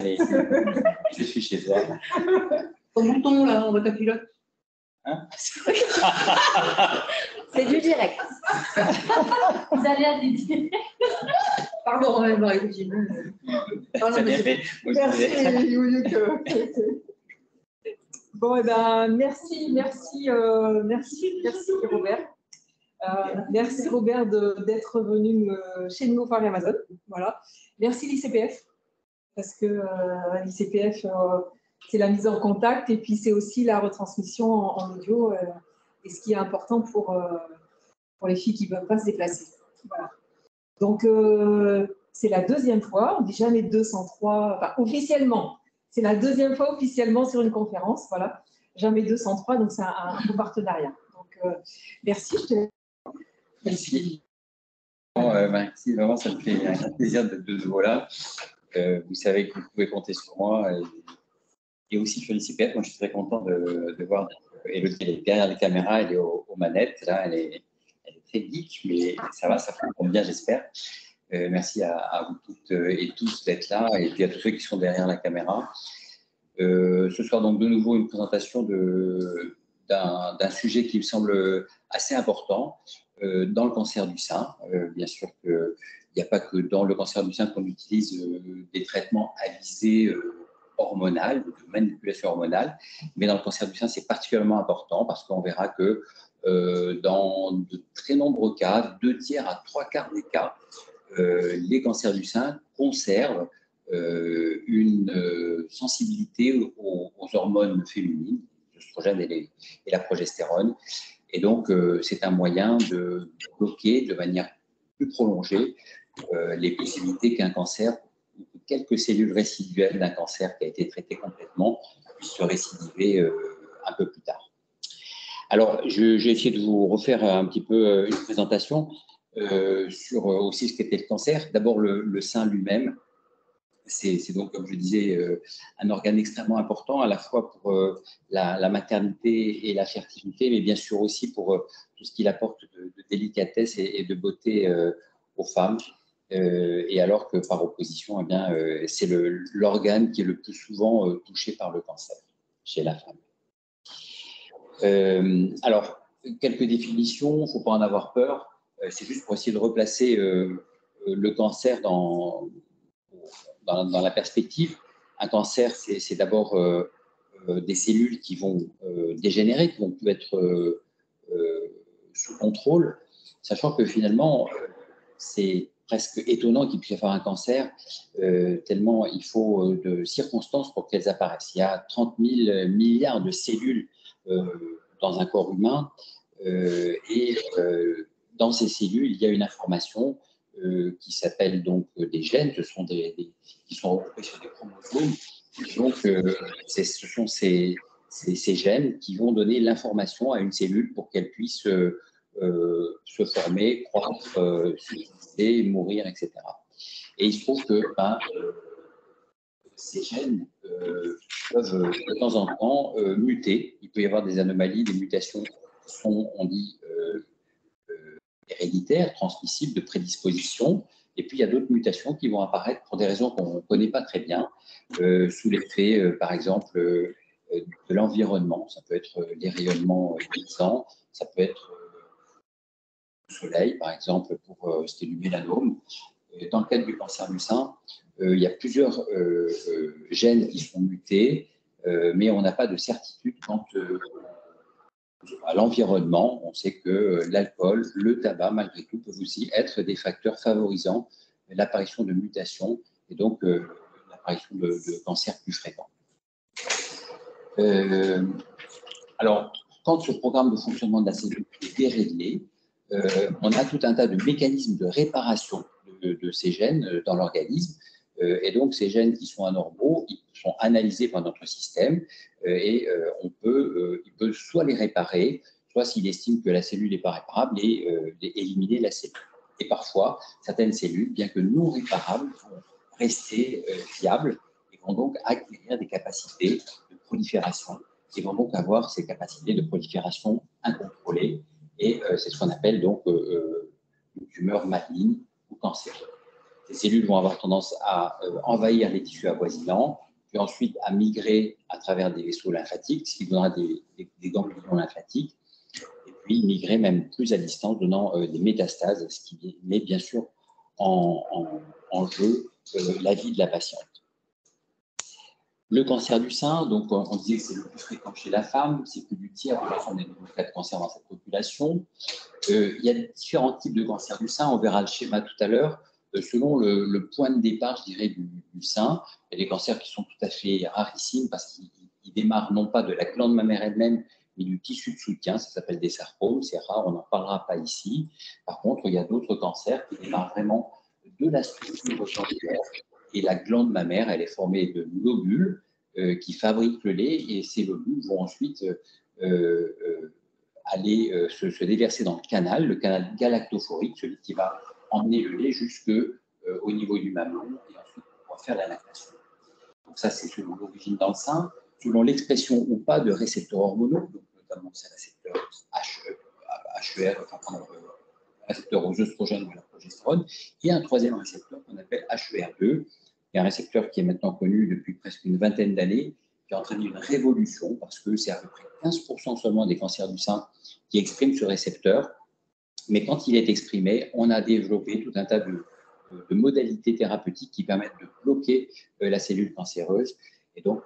Allez, je suis chez toi. Ton bouton, là, on voit ta culotte. Hein? C'est du direct. Vous allez à des directs. Pardon, écoute, C'est bien fait. merci, Bon, eh ben, merci Robert. Merci Robert d'être venu chez nous par Amazon. Voilà. Merci l'ICPF, parce que l'ICPF, c'est la mise en contact et puis c'est aussi la retransmission en audio, et ce qui est important pour les filles qui ne peuvent pas se déplacer. Voilà. Donc, c'est la deuxième fois, on ne dit jamais 203, enfin, officiellement, c'est la deuxième fois officiellement sur une conférence, voilà, jamais 203, donc c'est un beau partenariat. Donc, merci, je te laisse. Merci. Merci, vraiment, ça me fait un plaisir d'être de nouveau là. Vous savez que vous pouvez compter sur moi et aussi sur l'ICPF. Moi, je suis très content de voir Élodie, elle est derrière les caméras, elle est aux manettes. Là, elle est très geek, mais ça va, ça fonctionne bien, j'espère. Merci à vous toutes et tous d'être là et puis à tous ceux qui sont derrière la caméra. Ce soir, donc, de nouveau, une présentation d'un sujet qui me semble assez important dans le cancer du sein. Bien sûr qu'il n'y a pas que dans le cancer du sein qu'on utilise des traitements à visée hormonale, de manipulation hormonale, mais dans le cancer du sein, c'est particulièrement important parce qu'on verra que dans de très nombreux cas, 2/3 à 3/4 des cas, les cancers du sein conservent une sensibilité aux hormones féminines, l'œstrogène et la progestérone. Et donc, c'est un moyen de bloquer de manière plus prolongée les possibilités qu'un cancer, ou quelques cellules résiduelles d'un cancer qui a été traité complètement, puissent se récidiver un peu plus tard. Alors, j'ai essayé de vous refaire un petit peu une présentation sur aussi ce qu'était le cancer. D'abord, le sein lui-même. C'est donc, comme je disais, un organe extrêmement important, à la fois pour la maternité et la fertilité, mais bien sûr aussi pour tout ce qu'il apporte de délicatesse et de beauté aux femmes. Et alors que par opposition, eh bien, c'est l'organe qui est le plus souvent touché par le cancer chez la femme. Alors, quelques définitions, il ne faut pas en avoir peur. C'est juste pour essayer de replacer le cancer dans la perspective. Un cancer, c'est d'abord des cellules qui vont dégénérer, qui vont plus être sous contrôle, sachant que finalement, c'est presque étonnant qu'il puisse y avoir un cancer, tellement il faut de circonstances pour qu'elles apparaissent. Il y a 30 000 milliards de cellules dans un corps humain, et dans ces cellules, il y a une information qui s'appellent donc des gènes, qui sont regroupés sur des chromosomes. Donc, ce sont ces gènes qui vont donner l'information à une cellule pour qu'elle puisse se former, croître, subsister, mourir, etc. Et il se trouve que ces gènes peuvent de temps en temps muter. Il peut y avoir des anomalies, des mutations qui sont, on dit, héréditaires, transmissibles, de prédisposition. Et puis, il y a d'autres mutations qui vont apparaître pour des raisons qu'on ne connaît pas très bien, sous l'effet, par exemple, de l'environnement. Ça peut être les rayonnements puissants, ça peut être le soleil, par exemple, pour ce qui est du mélanome. Dans le cadre du cancer du sein, il y a plusieurs gènes qui sont mutés, mais on n'a pas de certitude quant à l'environnement. On sait que l'alcool, le tabac, malgré tout, peuvent aussi être des facteurs favorisant l'apparition de mutations et donc l'apparition de cancers plus fréquents. Alors, quand ce programme de fonctionnement de la cellule est déréglé, on a tout un tas de mécanismes de réparation de ces gènes dans l'organisme. Et donc, ces gènes qui sont anormaux, ils sont analysés par notre système et il peut soit les réparer, soit s'il estime que la cellule n'est pas réparable, et éliminer la cellule. Et parfois, certaines cellules, bien que non réparables, vont rester viables et vont donc acquérir des capacités de prolifération et vont donc avoir ces capacités de prolifération incontrôlées. Et c'est ce qu'on appelle donc une tumeur maligne ou cancéreuse. les cellules vont avoir tendance à envahir les tissus avoisinants, puis ensuite à migrer à travers des vaisseaux lymphatiques, ce qui donnera des ganglions lymphatiques, et puis migrer même plus à distance, donnant des métastases, ce qui met bien sûr en jeu la vie de la patiente. Le cancer du sein, donc on disait que c'est le plus fréquent chez la femme, c'est plus du tiers de l'ensemble des nouveaux cas de cancer dans cette population. Il y a différents types de cancer du sein, on verra le schéma tout à l'heure, selon le point de départ, je dirais, du sein. Il y a des cancers qui sont tout à fait rarissimes parce qu'ils démarrent non pas de la glande mammaire elle-même, mais du tissu de soutien, ça s'appelle des sarcomes, c'est rare, on n'en parlera pas ici. Par contre, il y a d'autres cancers qui démarrent vraiment de la structure cancéreuse. Et la glande mammaire, elle est formée de lobules qui fabriquent le lait, et ces lobules vont ensuite aller se déverser dans le canal galactophorique, celui qui va emmener le lait jusqu'au niveau du mamelon, et ensuite on va faire la lactation. Donc ça, c'est selon l'origine dans le sein, selon l'expression ou pas de récepteurs hormonaux, donc notamment ces récepteurs HER, récepteur aux œstrogènes ou à la progestérone, et un troisième récepteur qu'on appelle HER2, qui est un récepteur qui est maintenant connu depuis presque une vingtaine d'années, qui a entraîné une révolution parce que c'est à peu près 15% seulement des cancers du sein qui expriment ce récepteur. Mais quand il est exprimé, on a développé tout un tas de modalités thérapeutiques qui permettent de bloquer la cellule cancéreuse et donc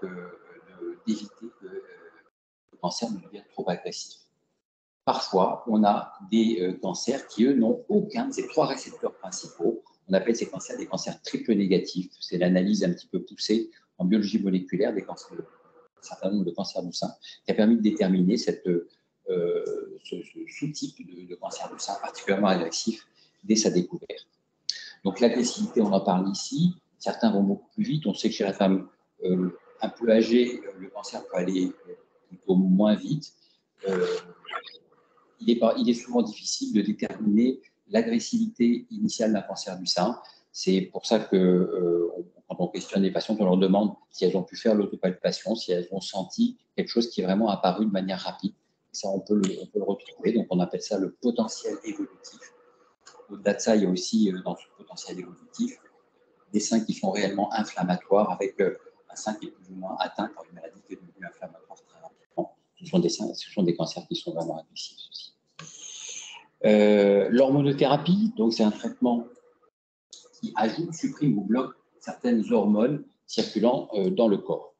d'éviter que le cancer ne devienne trop agressif. Parfois, on a des cancers qui, eux, n'ont aucun de ces trois récepteurs principaux. On appelle ces cancers des cancers triple négatifs. C'est l'analyse un petit peu poussée en biologie moléculaire des cancers, un certain nombre de cancers du sein, qui a permis de déterminer ce sous-type de cancer du sein particulièrement agressif dès sa découverte. Donc l'agressivité, on en parle ici. Certains vont beaucoup plus vite. On sait que chez la femme un peu âgée, le cancer peut aller plutôt moins vite. Il est souvent difficile de déterminer l'agressivité initiale d'un cancer du sein. C'est pour ça que quand on questionne les patientes, on leur demande si elles ont pu faire l'autopalpation, si elles ont senti quelque chose qui est vraiment apparu de manière rapide. Et ça, on peut le retrouver. Donc, on appelle ça le potentiel évolutif. Au-delà de ça, il y a aussi dans ce potentiel évolutif des seins qui sont réellement inflammatoires, avec un sein qui est plus ou moins atteint par une maladie qui est devenue inflammatoire très rapidement. Ce sont des cancers qui sont vraiment agressifs aussi. L'hormonothérapie, donc c'est un traitement qui ajoute, supprime ou bloque certaines hormones circulant dans le corps.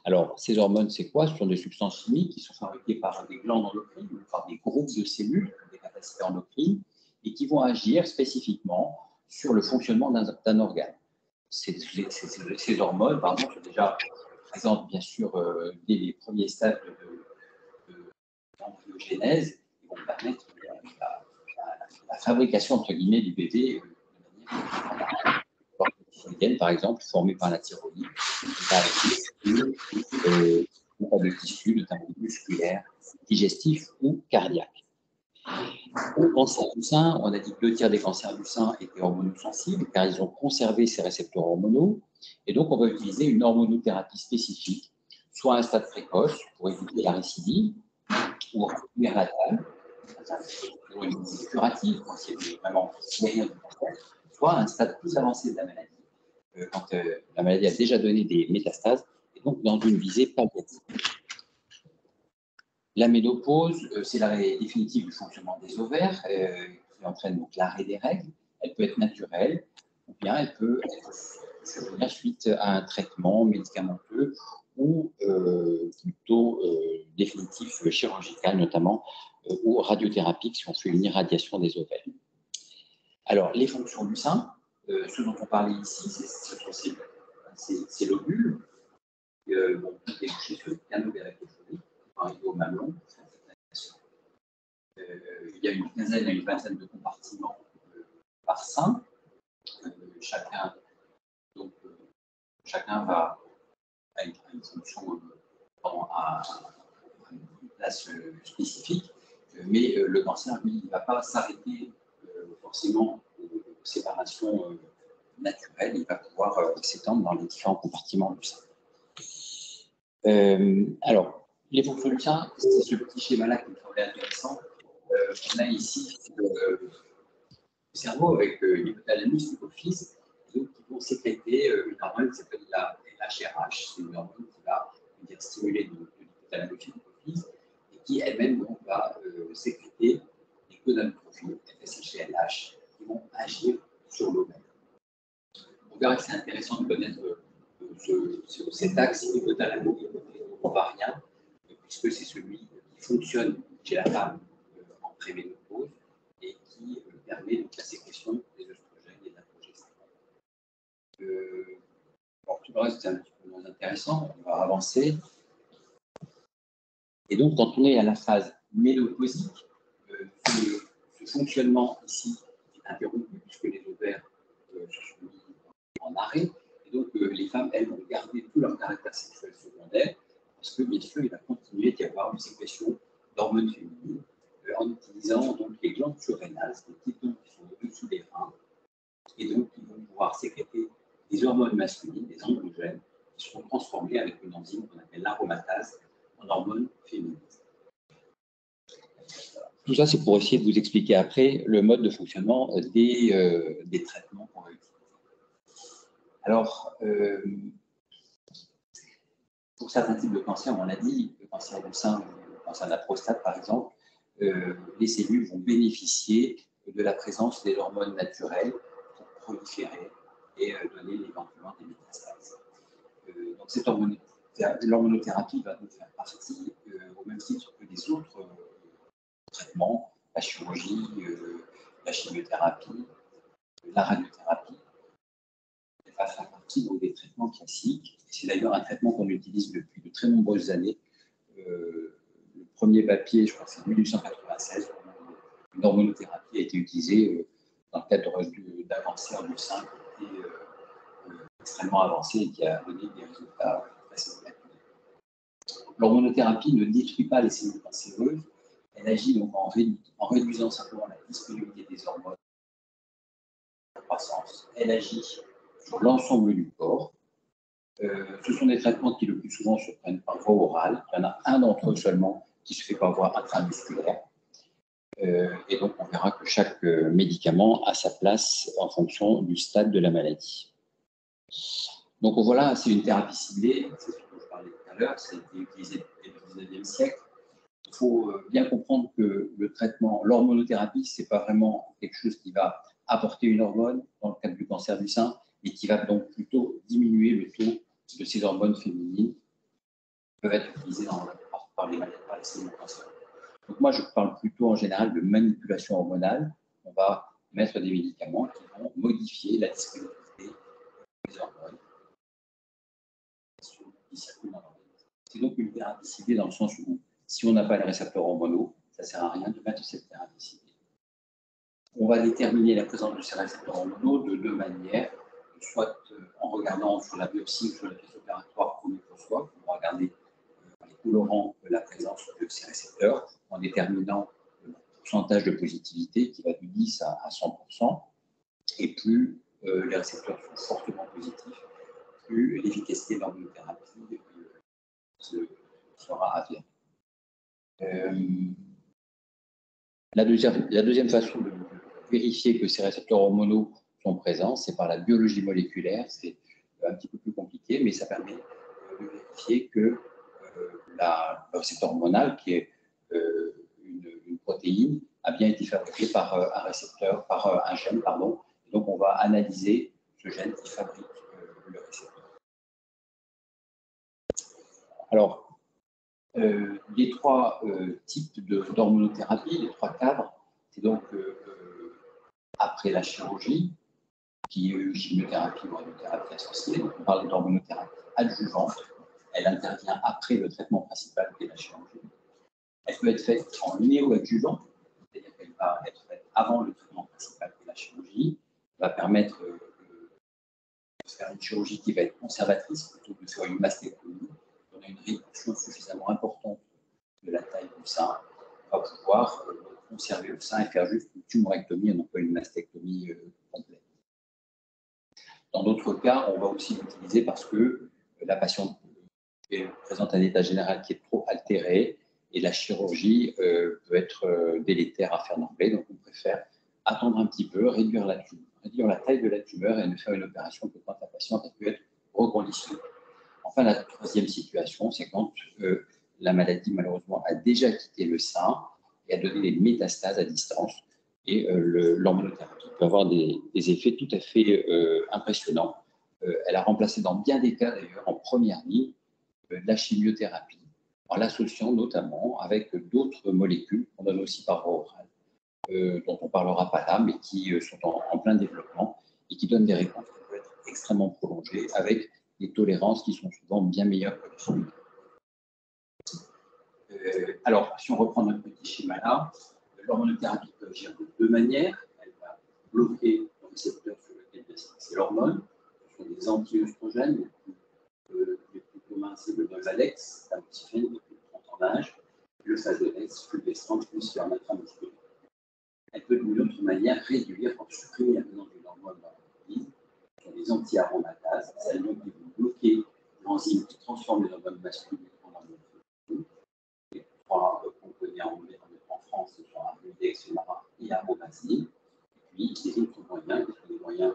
Alors, ces hormones, c'est quoi? Ce sont des substances chimiques qui sont fabriquées par des glandes endocrines ou par des groupes de cellules, des capacités endocrines, et qui vont agir spécifiquement sur le fonctionnement d'un organe. Ces hormones, pardon, sont déjà présentes, bien sûr, dès les premiers stades de l'embryogenèse, et vont permettre la fabrication, entre guillemets, du bébé de manière par exemple, formée par la thyroïde, de tissus, notamment musculaires, digestifs ou cardiaques. Au cancer du sein, on a dit que 2 tiers des cancers du sein étaient hormonosensibles, car ils ont conservé ces récepteurs hormonaux, et donc on va utiliser une hormonothérapie spécifique, soit à un stade précoce pour éviter la récidive, ou en première natale, pour une visite curative, quand il y a vraiment rien de cancer, soit à un stade plus avancé de la maladie, quand la maladie a déjà donné des métastases, et donc dans une visée palliative. La ménopause, c'est l'arrêt définitif du fonctionnement des ovaires, qui entraîne donc l'arrêt des règles. Elle peut être naturelle, ou bien elle peut survenir suite à un traitement médicamenteux ou plutôt définitif chirurgical, notamment, ou radiothérapique si on fait une irradiation des ovaires. Alors, les fonctions du sein, ce dont on parlait ici, ce sont ces lobules, débouchés sur le canal galactophorique, arriver au mamelon. Il y a une quinzaine à une vingtaine de compartiments par sein. Chacun va à une fonction à une place spécifique, mais le cancer, lui, il ne va pas s'arrêter forcément aux séparations naturelles, il va pouvoir s'étendre dans les différents compartiments du sein. Alors, les fonctions du sein, c'est ce petit schéma-là qui me semblait intéressant. On a ici le cerveau avec l'hypothalamus, l'hypophyse, et vont sécréter une hormone qui s'appelle la LHRH. C'est une hormone qui va venir stimuler de l'hypothalamus et qui elle-même va sécréter des gonadotrophies, FSH et LH, qui vont agir sur l'ovaire. On verra que c'est intéressant de connaître cet axe hypothalamo-ovarien, puisque c'est celui qui fonctionne chez la femme en préménopause et qui permet donc la sécrétion des œstrogènes et de la progestérone. Tout le reste, c'est un petit peu moins intéressant. On va avancer. Et donc, quand on est à la phase ménopausique, ce fonctionnement ici est interrompu puisque les ovaires se sont mis en arrêt. Et donc, les femmes, elles, vont garder tout leur caractère sexuel secondaire parce que, bien sûr, il va continuer d'y avoir une sécrétion d'hormones féminines en utilisant donc, les glandes surrénales, des petites glandes qui sont au-dessus des reins. Et donc, ils vont pouvoir sécréter des hormones masculines, des androgènes, qui seront transformés avec une enzyme qu'on appelle l'aromatase en hormones féminines. Tout ça, c'est pour essayer de vous expliquer après le mode de fonctionnement des traitements qu'on va utiliser. Alors, pour certains types de cancers, on l'a dit, le cancer du sein, le cancer de la prostate par exemple, les cellules vont bénéficier de la présence des hormones naturelles pour proliférer et donner éventuellement des métastases. Donc cette l'hormonothérapie va donc faire partie, au même titre que des autres traitements, la chirurgie, la chimiothérapie, la radiothérapie. Elle va faire partie donc, des traitements classiques. C'est d'ailleurs un traitement qu'on utilise depuis de très nombreuses années. Le premier papier, je crois que c'est 1896, une hormonothérapie a été utilisée dans le cadre d'avancées du sein qui était extrêmement avancé et qui a donné des résultats très spectaculaires. L'hormonothérapie ne détruit pas les cellules cancéreuses, elle agit donc en réduisant simplement la disponibilité des hormones de croissance. Elle agit sur l'ensemble du corps. Ce sont des traitements qui le plus souvent se prennent par voie orale. Il y en a un d'entre eux seulement qui se fait par voie intramusculaire. Et donc, on verra que chaque médicament a sa place en fonction du stade de la maladie. Donc voilà, c'est une thérapie ciblée, c'est ce que je parlais tout à l'heure, ça a été utilisé dès le 19e siècle. Il faut bien comprendre que le traitement, l'hormonothérapie, ce n'est pas vraiment quelque chose qui va apporter une hormone dans le cadre du cancer du sein, et qui va donc plutôt diminuer le taux de ces hormones féminines qui peuvent être utilisées par les cellules cancéreuses. Donc moi, je parle plutôt en général de manipulation hormonale. On va mettre des médicaments qui vont modifier la disponibilité des hormones qui circulent dans l'organisme. C'est donc une thérapie ciblée dans le sens où, si on n'a pas les récepteurs hormonaux, ça ne sert à rien de mettre cette thérapie ciblée. On va déterminer la présence de ces récepteurs hormonaux de deux manières, soit en regardant sur la biopsie ou sur la pièce opératoire au microscope, on va regarder les colorants la présence de ces récepteurs en déterminant le pourcentage de positivité qui va de 10 à 100%, et plus les récepteurs sont fortement positifs, plus l'efficacité de l'hormonothérapie sera avérée. La deuxième façon de vérifier que ces récepteurs hormonaux sont présents, c'est par la biologie moléculaire. C'est un petit peu plus compliqué, mais ça permet de vérifier que le récepteur hormonal, qui est une protéine, a bien été fabriqué par un récepteur, par un gène, pardon. Et donc, on va analyser ce gène qui fabrique le récepteur. Alors, les trois types d'hormonothérapie, les trois cadres, c'est donc après la chirurgie, qui est chimiothérapie ou radiothérapie associée. Donc, on parle d'hormonothérapie adjuvante. Elle intervient après le traitement principal qui est la chirurgie. Elle peut être faite en néoadjuvant, c'est-à-dire qu'elle va être faite avant le traitement principal qui est la chirurgie. Elle va permettre de faire une chirurgie qui va être conservatrice plutôt que de faire une mastectomie. On a une réduction suffisamment importante de la taille du sein. On va pouvoir conserver le sein et faire juste une tumorectomie et non pas une mastectomie complète. Dans d'autres cas, on va aussi l'utiliser parce que la patiente présente un état général qui est trop altéré et la chirurgie peut être délétère à faire d'emblée. Donc, on préfère attendre un petit peu, réduire prédire la taille de la tumeur et de faire une opération que quand la patiente a pu être reconditionnée. Enfin, la troisième situation, c'est quand la maladie, malheureusement, a déjà quitté le sein et a donné des métastases à distance. Et l'hormonothérapie peut avoir des effets tout à fait impressionnants. Elle a remplacé dans bien des cas, d'ailleurs, en première ligne, de la chimiothérapie, en l'associant notamment avec d'autres molécules qu'on donne aussi par voie orale, dont on ne parlera pas là, mais qui sont en plein développement et qui donnent des réponses qui peuvent être extrêmement prolongées avec des tolérances qui sont souvent bien meilleures que la chimiothérapie. Alors, si on reprend notre petit schéma là, l'hormonothérapie peut agir de deux manières. Elle va bloquer le récepteur sur lequel il y a fixé l'hormone. Ce sont des anti-œstrogènes. Les plus communs, c'est le Nolvadex, tamoxifène, de plus de 30 ans d'âge, le Faslodex, fulvestrant, plus spermatramusculine. Elle peut d'une autre manière réduire, pour supprimer la présence d'une hormone dans l'organisme. Ce sont des anti-aromatases, celles qui vont bloquer l'enzyme qui transforme les hormones masculines en hormones féminines. Les trois qu'on connaît en France, ce sont Arimidex, Femara et Aromazine. Et puis, les autres moyens, qui sont des moyens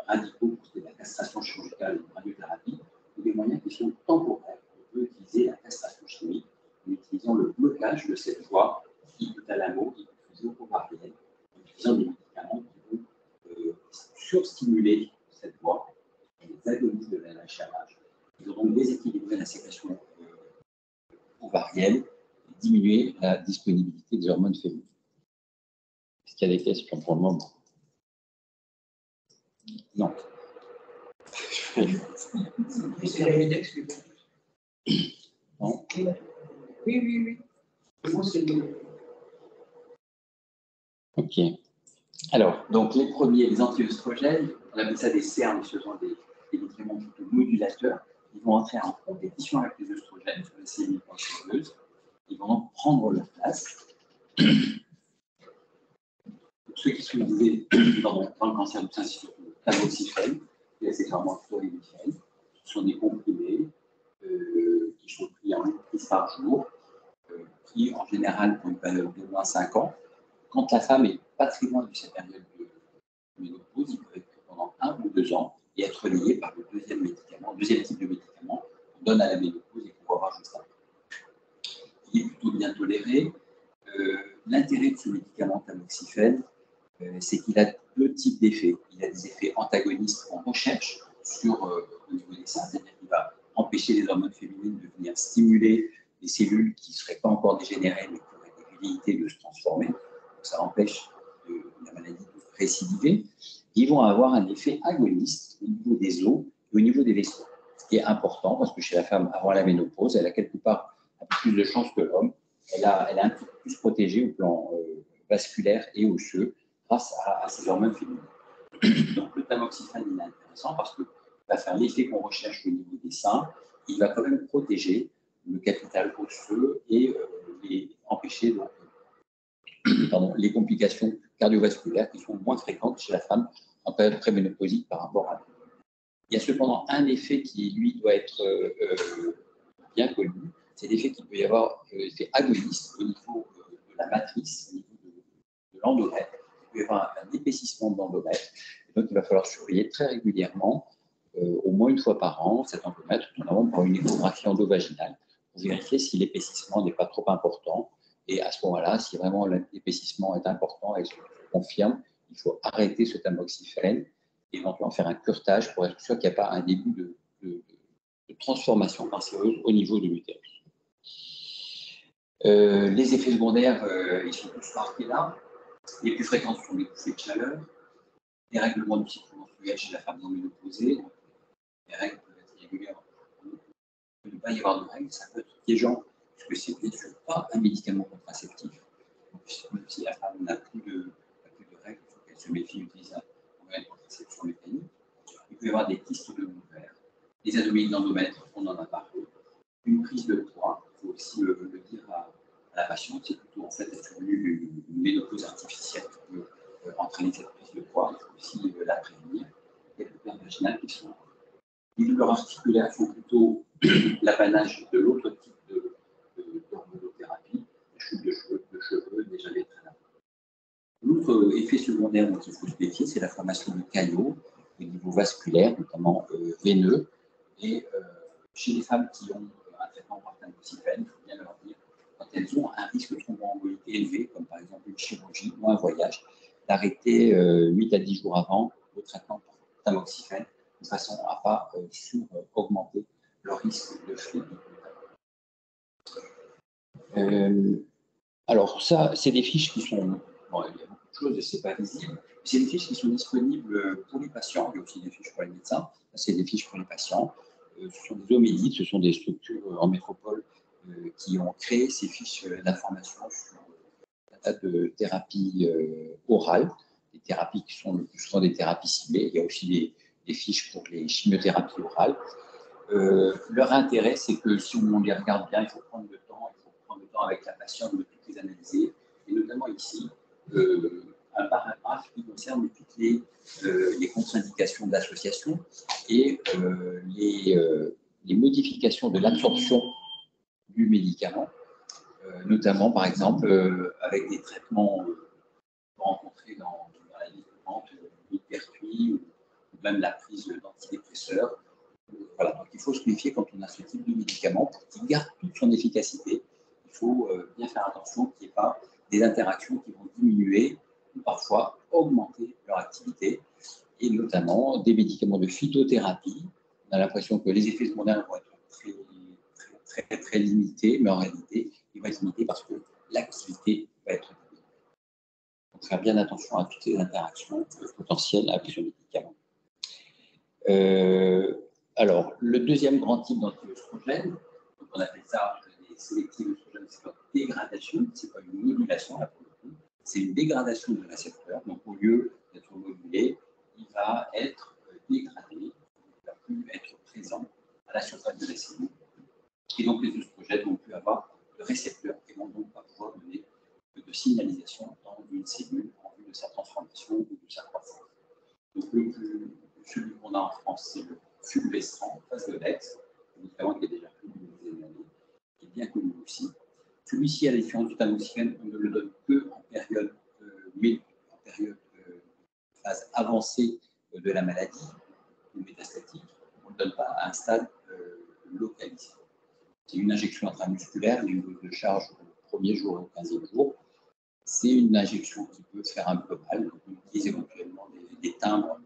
radicaux pour ce qui est de la castration chirurgicale et de la radiothérapie, ou des moyens qui sont temporaires. On peut utiliser la castration chimique en utilisant le blocage de cette voie hypothalamo, hypophyso-ovarienne, en utilisant des médicaments qui vont surstimuler cette voie, les agonistes de la LHRH, qui vont donc déséquilibrer la sécrétion ovarienne et diminuer la disponibilité des hormones féminines. Est-ce qu'il y a des questions pour le moment? Non. C'est Arimidex, Non. Oui. Moi, c'est le... Ok. Alors, donc les premiers, les anti-œstrogènes, on appelle ça des CERN, ce sont des médicaments plutôt modulateurs. Ils vont entrer en compétition avec les œstrogènes sur les cellules cancéreuses. Ils vont donc prendre leur place. Pour ceux qui sont utilisés dans le cancer du sein, c'est surtout le tamoxifène et accessoirement le fluorimifène. Ce sont des comprimés qui sont pris en une prise par jour, qui en général pour une période d'au moins 5 ans. Quand la femme est pas très loin de cette période de ménopause, il peut être pris pendant 1 ou 2 ans et être lié par le deuxième type de médicament qu'on donne à la ménopause et qu'on va voir juste après. Il est plutôt bien toléré. L'intérêt de ce médicament tamoxifène, c'est qu'il a deux types d'effets. Il a des effets antagonistes qu'on recherche au niveau des seins, c'est-à-dire qu'il va empêcher les hormones féminines de venir stimuler les cellules qui ne seraient pas encore dégénérées mais qui auraient des velléités de se transformer. Donc ça empêche la maladie de récidiver. Ils vont avoir un effet agoniste au niveau des os et au niveau des vaisseaux. Ce qui est important parce que chez la femme, avant la ménopause, elle a quelque part un peu plus de chances que l'homme. Elle est un peu plus protégée au plan vasculaire et osseux grâce à ces hormones féminines. Donc le tamoxifène est intéressant parce qu'il va faire l'effet qu'on recherche au niveau des seins. Il va quand même protéger le capital osseux et empêcher donc, les complications cardiovasculaires qui sont moins fréquentes chez la femme en période préménopausique par rapport à l'homme. Il y a cependant un effet qui, lui, doit être bien connu, c'est l'effet qu'il peut y avoir, l'effet agoniste au niveau de la matrice, au niveau de l'endomètre. Il peut y avoir un épaississement de l'endomètre. Donc, il va falloir surveiller très régulièrement, au moins une fois par an, cet endomètre, notamment par une échographie endovaginale, pour vérifier si l'épaississement n'est pas trop important. Et à ce moment-là, si vraiment l'épaississement est important et se confirme, il faut arrêter ce tamoxifène et éventuellement faire un curetage pour être sûr qu'il n'y a pas un début de transformation cancéreuse au niveau de l'utérus. Les effets secondaires, ils sont tous marqués là. Les plus fréquents sont les bouffées de chaleur, les règlements du cycle menstruel chez la femme non ménopausée. Les règles peuvent être irrégulières. Il ne peut pas y avoir de règles, ça peut être piégeant, puisque ce n'est bien sûr pas un médicament contraceptif. Donc, même si la femme n'a plus de règles, il faut qu'elle se méfie d'utiliser un moyen de contraception mécanique. Il peut y avoir des kystes de l'ovaire, des anomalies d'endomètre, on en a parlé, une prise de poids, il faut aussi le dire à la patiente, c'est plutôt en fait être une ménopause artificielle qui peut entraîner cette prise de poids, il faut aussi la prévenir. Il y a des douleurs vaginales qui sont. Les douleurs articulaires sont plutôt l'apanage de l'autre type d'hormonothérapie, des chutes de cheveux, déjà des traîneurs. Nous, L'autre effet secondaire dont il faut se méfier, c'est la formation de caillots au niveau vasculaire, notamment veineux. Et chez les femmes qui ont un traitement par tamoxifène, il faut bien leur dire, quand elles ont un risque de thromboembolie élevé, comme par exemple une chirurgie ou un voyage, d'arrêter 8 à 10 jours avant le traitement par tamoxifène, de façon à ne pas augmenter le risque de phlébite. Alors ça, c'est des fiches qui sont, bon, il y a beaucoup de choses et ce n'est pas visible, c'est des fiches qui sont disponibles pour les patients, il y a aussi des fiches pour les médecins, c'est des fiches pour les patients. Ce sont des homélites, ce sont des structures en métropole qui ont créé ces fiches d'information sur un tas de thérapies orales, des thérapies qui sont le plus souvent des thérapies ciblées. Il y a aussi des fiches pour les chimiothérapies orales. Leur intérêt, c'est que si on les regarde bien, il faut prendre le temps avec la patiente de toutes les analyser, et notamment ici, un paragraphe qui concerne toutes les contre-indications d'association et les modifications de l'absorption du médicament, notamment par exemple avec des traitements rencontrés dans la liste de vente, l'hypertuis ou même la prise d'antidépresseurs. Voilà, donc il faut se méfier quand on a ce type de médicament pour qu'il garde toute son efficacité. Il faut bien faire attention qu'il n'y ait pas des interactions qui vont diminuer ou parfois augmenter leur activité, et notamment des médicaments de phytothérapie. On a l'impression que les effets secondaires vont être très limités, mais en réalité, ils vont être limités parce que l'activité va être diminuée. Donc, faire bien attention à toutes ces interactions potentielles avec ce médicament. Alors, le deuxième grand type d'anti-œstrogène, on appelle ça des sélectifs œstrogènes, c'est pas une dégradation, c'est pas une modulation, là, pour le coup, c'est une dégradation du récepteur. Donc, au lieu d'être modulé, il va être dégradé, il ne va plus être présent à la surface de la cellule. Et donc, les œstrogènes vont plus avoir de récepteur et vont donc pas pouvoir donner de signalisation dans une cellule en vue de sa transformation ou de sa croissance. Donc, celui qu'on a en France, c'est le fulvestrant, Faslodex, un médicament qui est déjà plus d'une dizaine d'années, qui est bien connu aussi. Celui-ci, à la différence du tamoxifène, on ne le donne que en période, phase avancée de la maladie, ou métastatique. On ne le donne pas à un stade localisé. C'est une injection intramusculaire, une dose de charge au premier jour et au 15e jour. C'est une injection qui peut faire un peu mal, donc on utilise éventuellement des timbres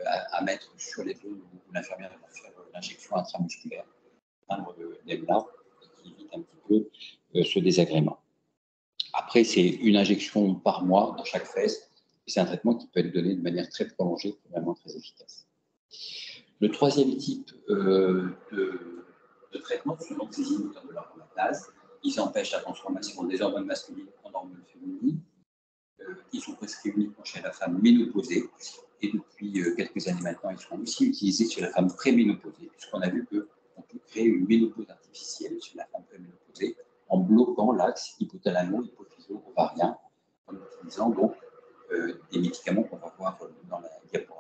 à mettre sur les zones où l'infirmière va faire l'injection intramusculaire, timbre d'EMLA, qui évite un petit peu ce désagrément. Après, c'est une injection par mois dans chaque fesse, et c'est un traitement qui peut être donné de manière très prolongée, vraiment très efficace. Le troisième type de traitement, ce sont donc ces inhibiteurs de l'aromatase. Ils empêchent la transformation des hormones masculines en hormones féminines. Ils sont prescrits uniquement chez la femme ménopausée. Et depuis quelques années maintenant, ils sont aussi utilisés chez la femme préménopausée, puisqu'on a vu qu'on peut créer une ménopause artificielle chez la femme préménopausée en bloquant l'axe hypothalamo-hypophyso-ovarien, en utilisant donc des médicaments qu'on va voir dans la diapositive.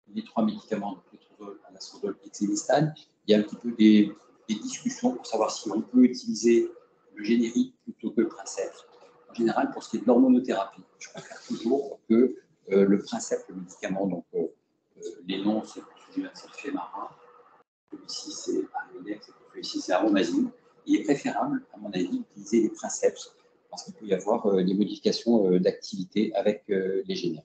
Les trois médicaments, donc létrozole, anastrozole et xénistane, il y a un petit peu des discussions pour savoir si on peut utiliser le générique plutôt que le princeps. En général, pour ce qui est de l'hormonothérapie, je préfère toujours que le princeps, le médicament, donc les noms, c'est celui-là, c'est le Femara, celui-ci, c'est Ariodex, celui-ci, c'est Aromazine. Il est préférable, à mon avis, d'utiliser les princeps parce qu'il peut y avoir des modifications d'activité avec les génériques.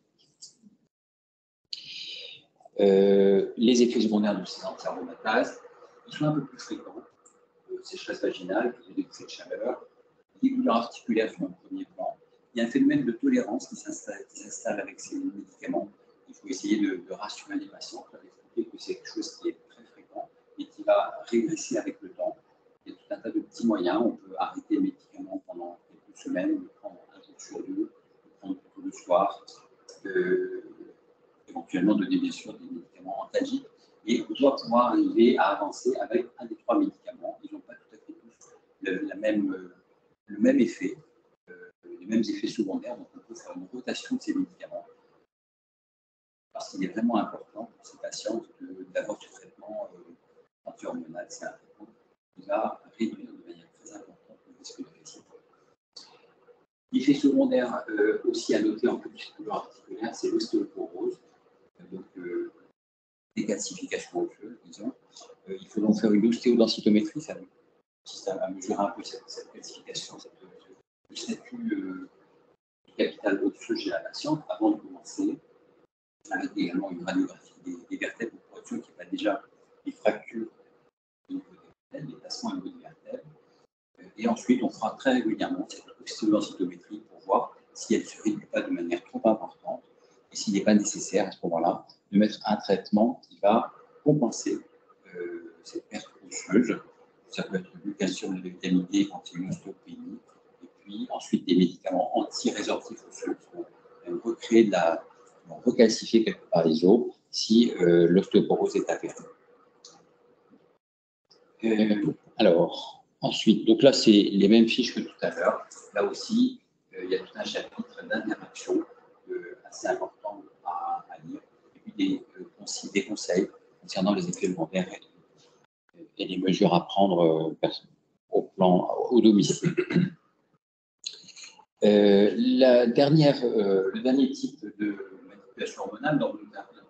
Les effets secondaires de ces anti-aromatases, ils sont un peu plus fréquents. Sécheresse vaginale, des bouffées de chaleur, les douleurs articulaires sont en premier plan. Il y a un phénomène de tolérance qui s'installe avec ces médicaments. Il faut essayer de rassurer les patients, leur expliquer que c'est quelque chose qui est très fréquent et qui va régresser avec le temps. Il y a tout un tas de petits moyens. On peut arrêter le médicament pendant quelques semaines, le prendre un jour sur deux, le prendre plutôt le soir, éventuellement donner bien sûr des médicaments antalgiques. Et on doit pouvoir arriver à avancer avec un des trois médicaments. Ils n'ont pas tout à fait tous le même effet, les mêmes effets secondaires. Donc on peut faire une rotation de ces médicaments. Parce qu'il est vraiment important pour ces patients d'avoir ce traitement anti-hormonal. C'est un traitement qui va réduire de manière très importante le risque de récidive. L'effet secondaire aussi à noter en culture articulaire, c'est l'ostéoporose, donc décalcification osseuse, disons. Il faut donc faire une ostéodensitométrie, ça consiste à mesurer un peu cette calcification, le statut du capital osseux chez la patiente avant de commencer, avec également une radiographie des vertèbres pour être sûr qu'il n'y a pas déjà des fractures au niveau des vertèbres, des placements au niveau des vertèbres. Et ensuite, on fera très régulièrement cette ostéodensitométrie pour voir si elle ne se réduit pas de manière trop importante et s'il n'est pas nécessaire à ce moment-là de mettre un traitement qui va compenser cette perte osseuse. Ça peut être du calcium, de la vitamine D quand il y a une ostéopénie, et puis ensuite des médicaments anti-résorptifs osseux qui vont recréer vont recalcifier quelque part les os si l'ostéoporose est avérée. Alors, ensuite, donc là, c'est les mêmes fiches que tout à l'heure. Là aussi, il y a tout un chapitre d'interaction assez important à lire. Et puis des conseils concernant les effets secondaires et les mesures à prendre au domicile. Le dernier type de manipulation hormonale dans le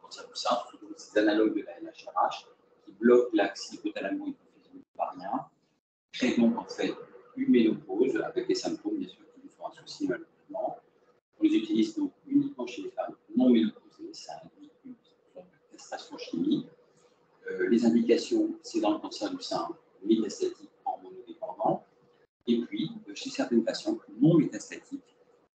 cancer du sein, c'est l'analogue de la LHRH qui bloque l'axe hypothalamo-hypophyse-ovarien, crée donc en fait une ménopause avec des symptômes bien sûr qui nous sont associés malheureusement. On les utilise donc uniquement chez les femmes non ménopausées, ça induit une sorte de castration chimique. Les indications, c'est dans le cancer du sein métastatique hormonodépendant. Et puis, chez certaines patients non métastatiques,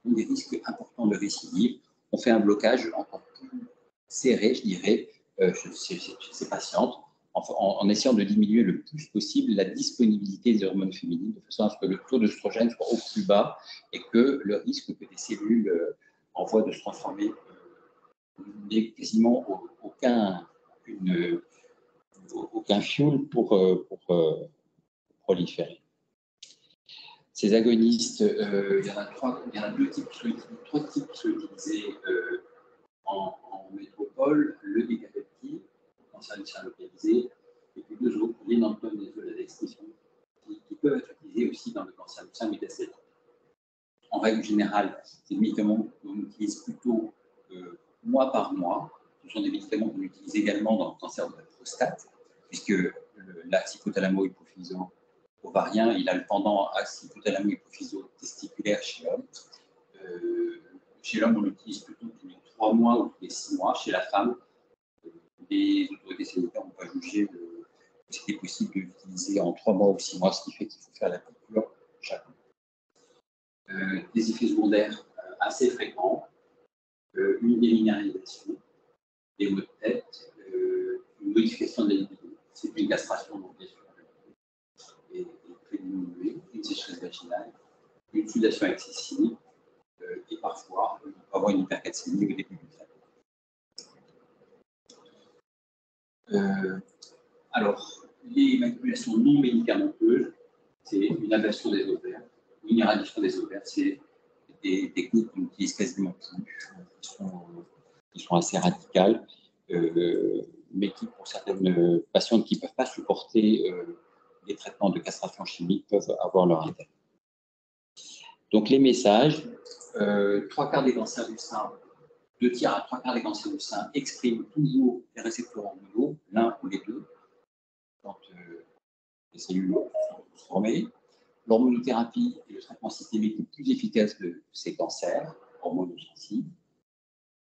ont des risques importants de récidive. On fait un blocage encore plus serré, je dirais, chez ces patientes, en essayant de diminuer le plus possible la disponibilité des hormones féminines, de façon à ce que le taux d'œstrogène soit au plus bas et que le risque que des cellules en voie de se transformer n'ait quasiment aucun fuel pour proliférer. Ces agonistes, il y en a trois types qui sont utilisés en métropole, le décapeptide, le cancer du sein localisé, et puis deux autres, l'énantone et l'azoladex, qui peuvent être utilisés aussi dans le cancer du sein métastatique. En règle générale, ces médicaments qu'on utilise plutôt mois par mois. Ce sont des médicaments qu'on utilise également dans le cancer de la prostate, puisque l'axe hypothalamo-hypophyso-ovarien, il a le pendant axe hypothalamo-hypophyso-testiculaire chez l'homme. Chez l'homme, on l'utilise plutôt tous les 3 mois ou tous les 6 mois. Chez la femme, les autorités sanitaires n'ont pas jugé que c'était possible de l'utiliser en 3 mois ou 6 mois, ce qui fait qu'il faut faire la piqûre chaque mois. Des effets secondaires assez fréquents, une déminéralisation, des maux de tête, une modification de la libido, c'est une castration, donc bien sûr, et très diminuée, une sécheresse vaginale, une sudation excessive, et parfois, on peut avoir une hypercalcémie au début du traitement. Alors, les manipulations non médicamenteuses, c'est une ablation des ovaires, une éradication des ovaires, c'est des techniques qu'on utilise quasiment plus, qui sont assez radicales, mais qui, pour certaines patientes qui ne peuvent pas supporter les traitements de castration chimique, peuvent avoir leur intérêt. Donc, les messages, 3/4 des cancers du sein, 2 tiers à 3/4 des cancers du sein expriment toujours les récepteurs hormonaux, l'un ou les deux, quand les cellules sont transformées. L'hormonothérapie est le traitement systémique le plus efficace de ces cancers hormonosensibles.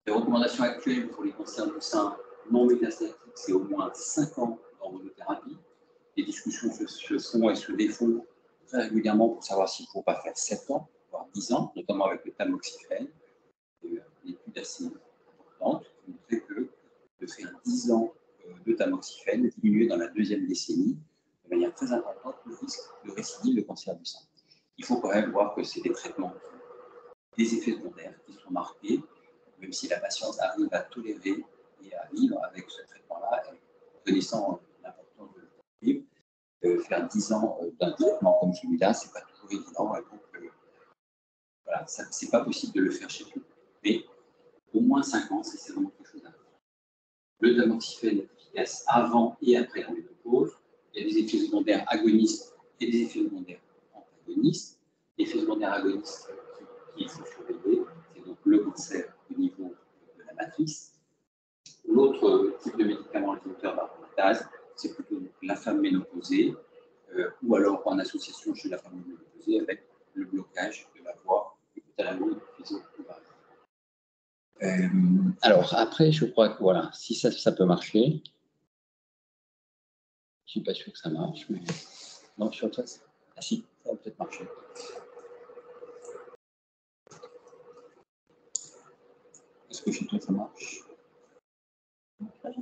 Les recommandations actuelles pour les cancers du sein non métastatiques, c'est au moins 5 ans d'hormonothérapie. Les discussions se font et se défont très régulièrement pour savoir s'il ne faut pas faire 7 ans, voire 10 ans, notamment avec le tamoxifène. Une étude assez importante qui montrait que de faire 10 ans de tamoxifène diminuait dans la 2e décennie de manière très importante le risque de récidive de cancer du sein. Il faut quand même voir que c'est des traitements qui ont des effets secondaires qui sont marqués, même si la patiente arrive à tolérer et à vivre avec ce traitement-là, connaissant l'importance de le vivre. Faire 10 ans d'un traitement comme celui-là, ce n'est pas toujours évident. Donc, voilà, ce n'est pas possible de le faire chez tout. Mais au moins 5 ans, c'est vraiment quelque chose d'important. Le tamoxifène est efficace avant et après la ménopause. Il y a des effets secondaires agonistes et des effets secondaires antagonistes. Les effets secondaires agonistes qu'il faut surveiller, c'est donc le cancer au niveau de la matrice. L'autre type de médicament inhibiteur d'aromatase, c'est plutôt donc, la femme ménopausée, ou alors en association chez la femme ménopausée avec le blocage de la voie hypothalamo-hypophyso-ovarienne. Alors après, je crois que voilà, si ça peut marcher. Je ne suis pas sûr que ça marche, mais non, sur toi, ah si, ça va peut-être marcher. Est-ce que chez toi ça marche? Non, ça ne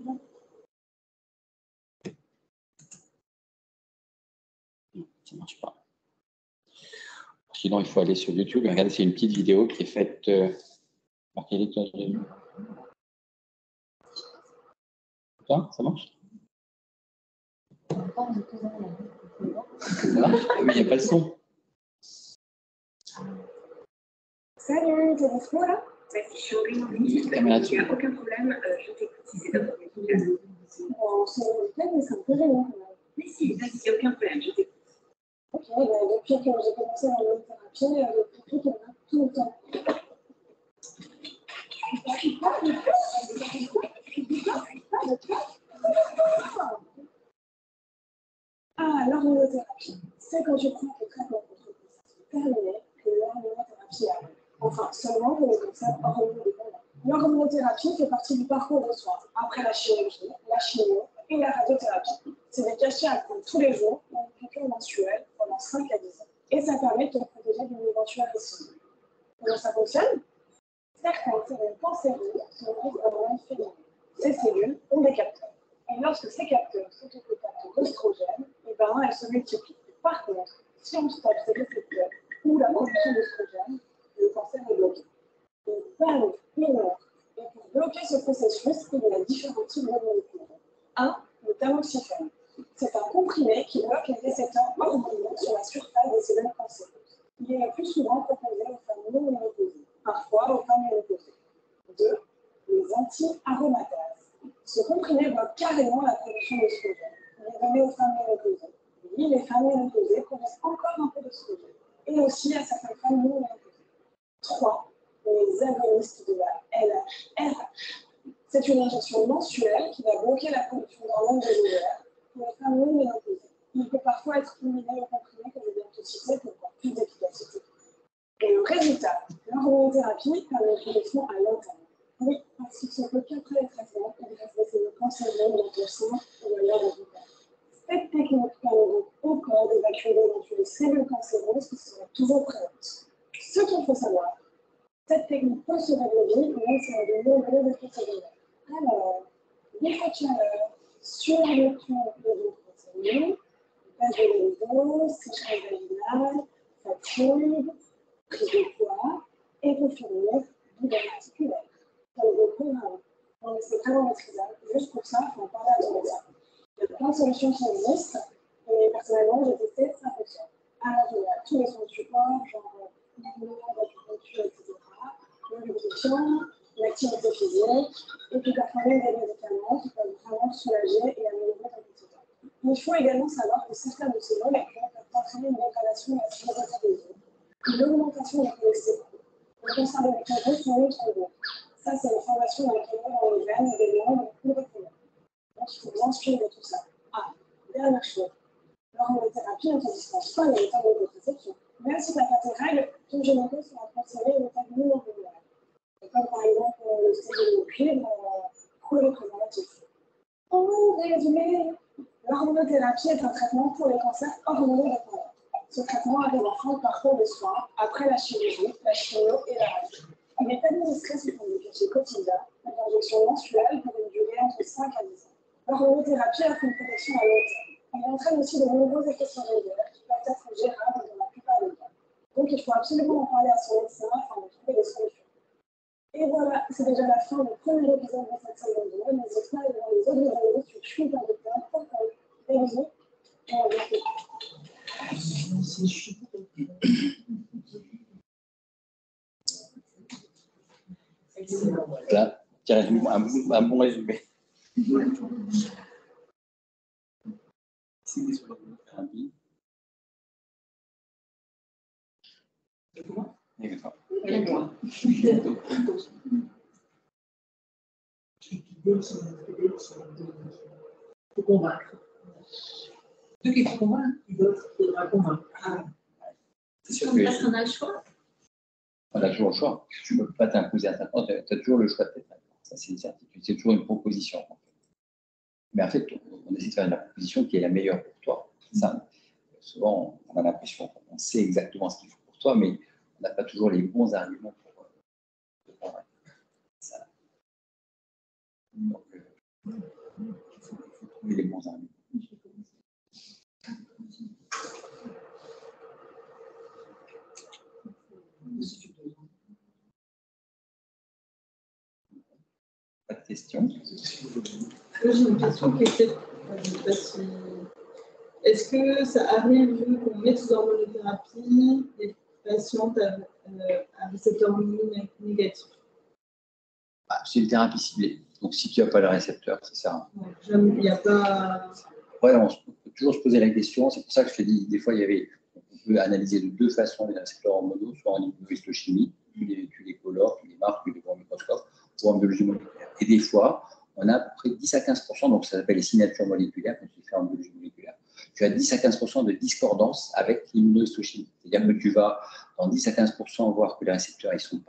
marche pas. Sinon, il faut aller sur YouTube et regarder, c'est une petite vidéo qui est faite par quelle école j'ai vu. Ça marche? Ça marche? Mais il n'y a pas le son. Salut, t'es dispo là? Je suis en réunion minute, il n'y a aucun problème, je t'écoute si c'est dans ton équipe. Bon, c'est le week-end, mais c'est un peu gênant quand même. Mais si, vas-y, il n'y a aucun problème, je t'écoute. Ok, bah, depuis que j'ai commencé la thérapie, le prix qu'il y en a tout le temps. Ah, l'hormonothérapie. C'est quand tu prends tes traitements contre le cancer terminé que l'hormonothérapie arrive. Enfin, seulement pour les cancers hormonodépendants. L'hormonothérapie fait partie du parcours de soins après la chirurgie, la chimio et la radiothérapie. C'est des cachets à prendre tous les jours, dans une piqûre mensuelle pendant 5 à 10 ans. Et ça permet de te protéger d'une éventuelle récidive. Comment ça fonctionne? Certaines cellules cancéreuses se nourrissent d'hormones féminines. Ces cellules ont des capteurs. Et lorsque ces capteurs s'autocaptent d'oestrogène, elles se multiplient. Par contre, si on stoppe ces récepteurs ou la production d'oestrogène, le cancer est bloqué. Donc, parmi les meurt. Et pour bloquer ce processus, il y a différents types de molécules. 1. Le tamoxifène. C'est un comprimé qui bloque les récepteurs hormonaux sur la surface des cellules cancéreuses. Il est le plus souvent proposé aux femmes non ménopausées, parfois aux femmes ménopausées. 2. Les anti-aromatases. Ce comprimé bloque carrément la production d'oestrogène. Il est donné aux femmes ménopausées. Oui, les femmes ménopausées produisent encore un peu d'oestrogène. Et aussi à certaines femmes non ménopausées. 3. Les agonistes de la LHRH. C'est une injection mensuelle qui va bloquer la production d'hormones de l'ovaire pour les femmes non ménopausées. Il peut parfois être combiné au comprimé que je viens de citer pour avoir plus d'efficacité. Et le résultat, l'hormonothérapie permet une protection à long terme. Oui, parce qu'il se peut qu'après les traitements, il reste des cellules cancéreuses dans ton sein ou ailleurs dans ton corps. Cette technique permet donc au corps d'évacuer d'éventuelles cellules cancéreuses qui seraient toujours présentes. Ce qu'il faut savoir, cette technique peut sauver des vies, même si elle a de nombreux effets secondaires. Alors, l'effet de chaleur, surnourriture de cellules, baisse de libido, sécheresse vaginale, fatigue, prise de poids, et pour finir, douleur articulaire. Ça le programme. Non, mais c'est vraiment maîtrisable. Juste pour ça, il faut en parler à ton médecin. Il y a plein de solutions qui existent, et personnellement, j'ai testé, ça fonctionne. Alors, il y a tous les soins de support, genre l'acupuncture, etc., le lubrifiant, l'activité physique, et puis parfois même des médicaments qui peuvent vraiment soulager et améliorer ta quotidien. Il faut également savoir que certains de ces molécules peuvent entraîner une dégradation de la fibrosité des os, une augmentation du cholestérol. Le cancer de l'utérus sont ultra-lourds. Ça, c'est une formation dans les veines, des membres ou des poumons. Donc, il faut bien suivre tout ça. Ah, dernière chose. L'hormonothérapie ne te dispense pas les méthodes de contraception. Même si tu n'as pas tes règles, ton gynéco sera conseillé une méthode non hormonale. Comme par exemple le stérile de cuivre pour le préservatif. En résumé, l'hormonothérapie est un traitement pour les cancers hormonodépendants. Ce traitement arrive en fin de parcours de soins après la chirurgie, la chimio et la radio. Il est administré sous forme de cachet quotidien, une injection mensuelle pour une durée entre 5 à 10 ans. L'hormonothérapie offre une protection à long terme. Il entraîne aussi de nombreux effets secondaires qui peuvent être gérables dans la plupart des cas. Donc il faut absolument en parler à son médecin afin de trouver des solutions. Et voilà, c'est déjà la fin du premier épisode de cette saison 2. N'hésite pas à aller voir les autres vidéos sur chouinpardocteur.com. Des bisous et à bientôt. Là, un bon résumé. C'est sur l'hormonothérapie. D'accord. Et moi. Il faut convaincre. Ceux qui faut convaincre, il faudra convaincre. C'est sûr Comme que personne n'a le choix. on a toujours le choix. Tu ne peux pas t'imposer un traitement, tu as toujours le choix de tes traitements. Ça, c'est une certitude. C'est toujours une proposition. En fait. Mais en fait, on essaie de faire la proposition qui est la meilleure pour toi. Ça, souvent, on a l'impression qu'on sait exactement ce qu'il faut pour toi, mais on n'a pas toujours les bons arguments pour te convaincre. Ça. Donc, il faut trouver les bons arguments. Pas de questions? J'ai une question qui est peut-être, je sais pas si... Est-ce que ça arrive qu'on mette sous hormonothérapie des patientes à récepteur négatif? C'est une thérapie ciblée. Donc, si tu n'as pas le récepteur, c'est ça. Il n'y a pas... Ouais, on peut toujours se poser la question. C'est pour ça que je te dis, des fois, on peut analyser de deux façons les récepteurs hormonaux, soit en immunohistochimie, tu les colores, tu les marques, tu les vois au microscope, ou en biologie moléculaire. Et des fois, on a à peu près 10 à 15%, donc ça s'appelle les signatures moléculaires quand tu fais en biologie moléculaire. Tu as 10 à 15% de discordance avec l'immunohistochimie. C'est-à-dire que tu vas, dans 10 à 15%, voir que les récepteurs, ils ne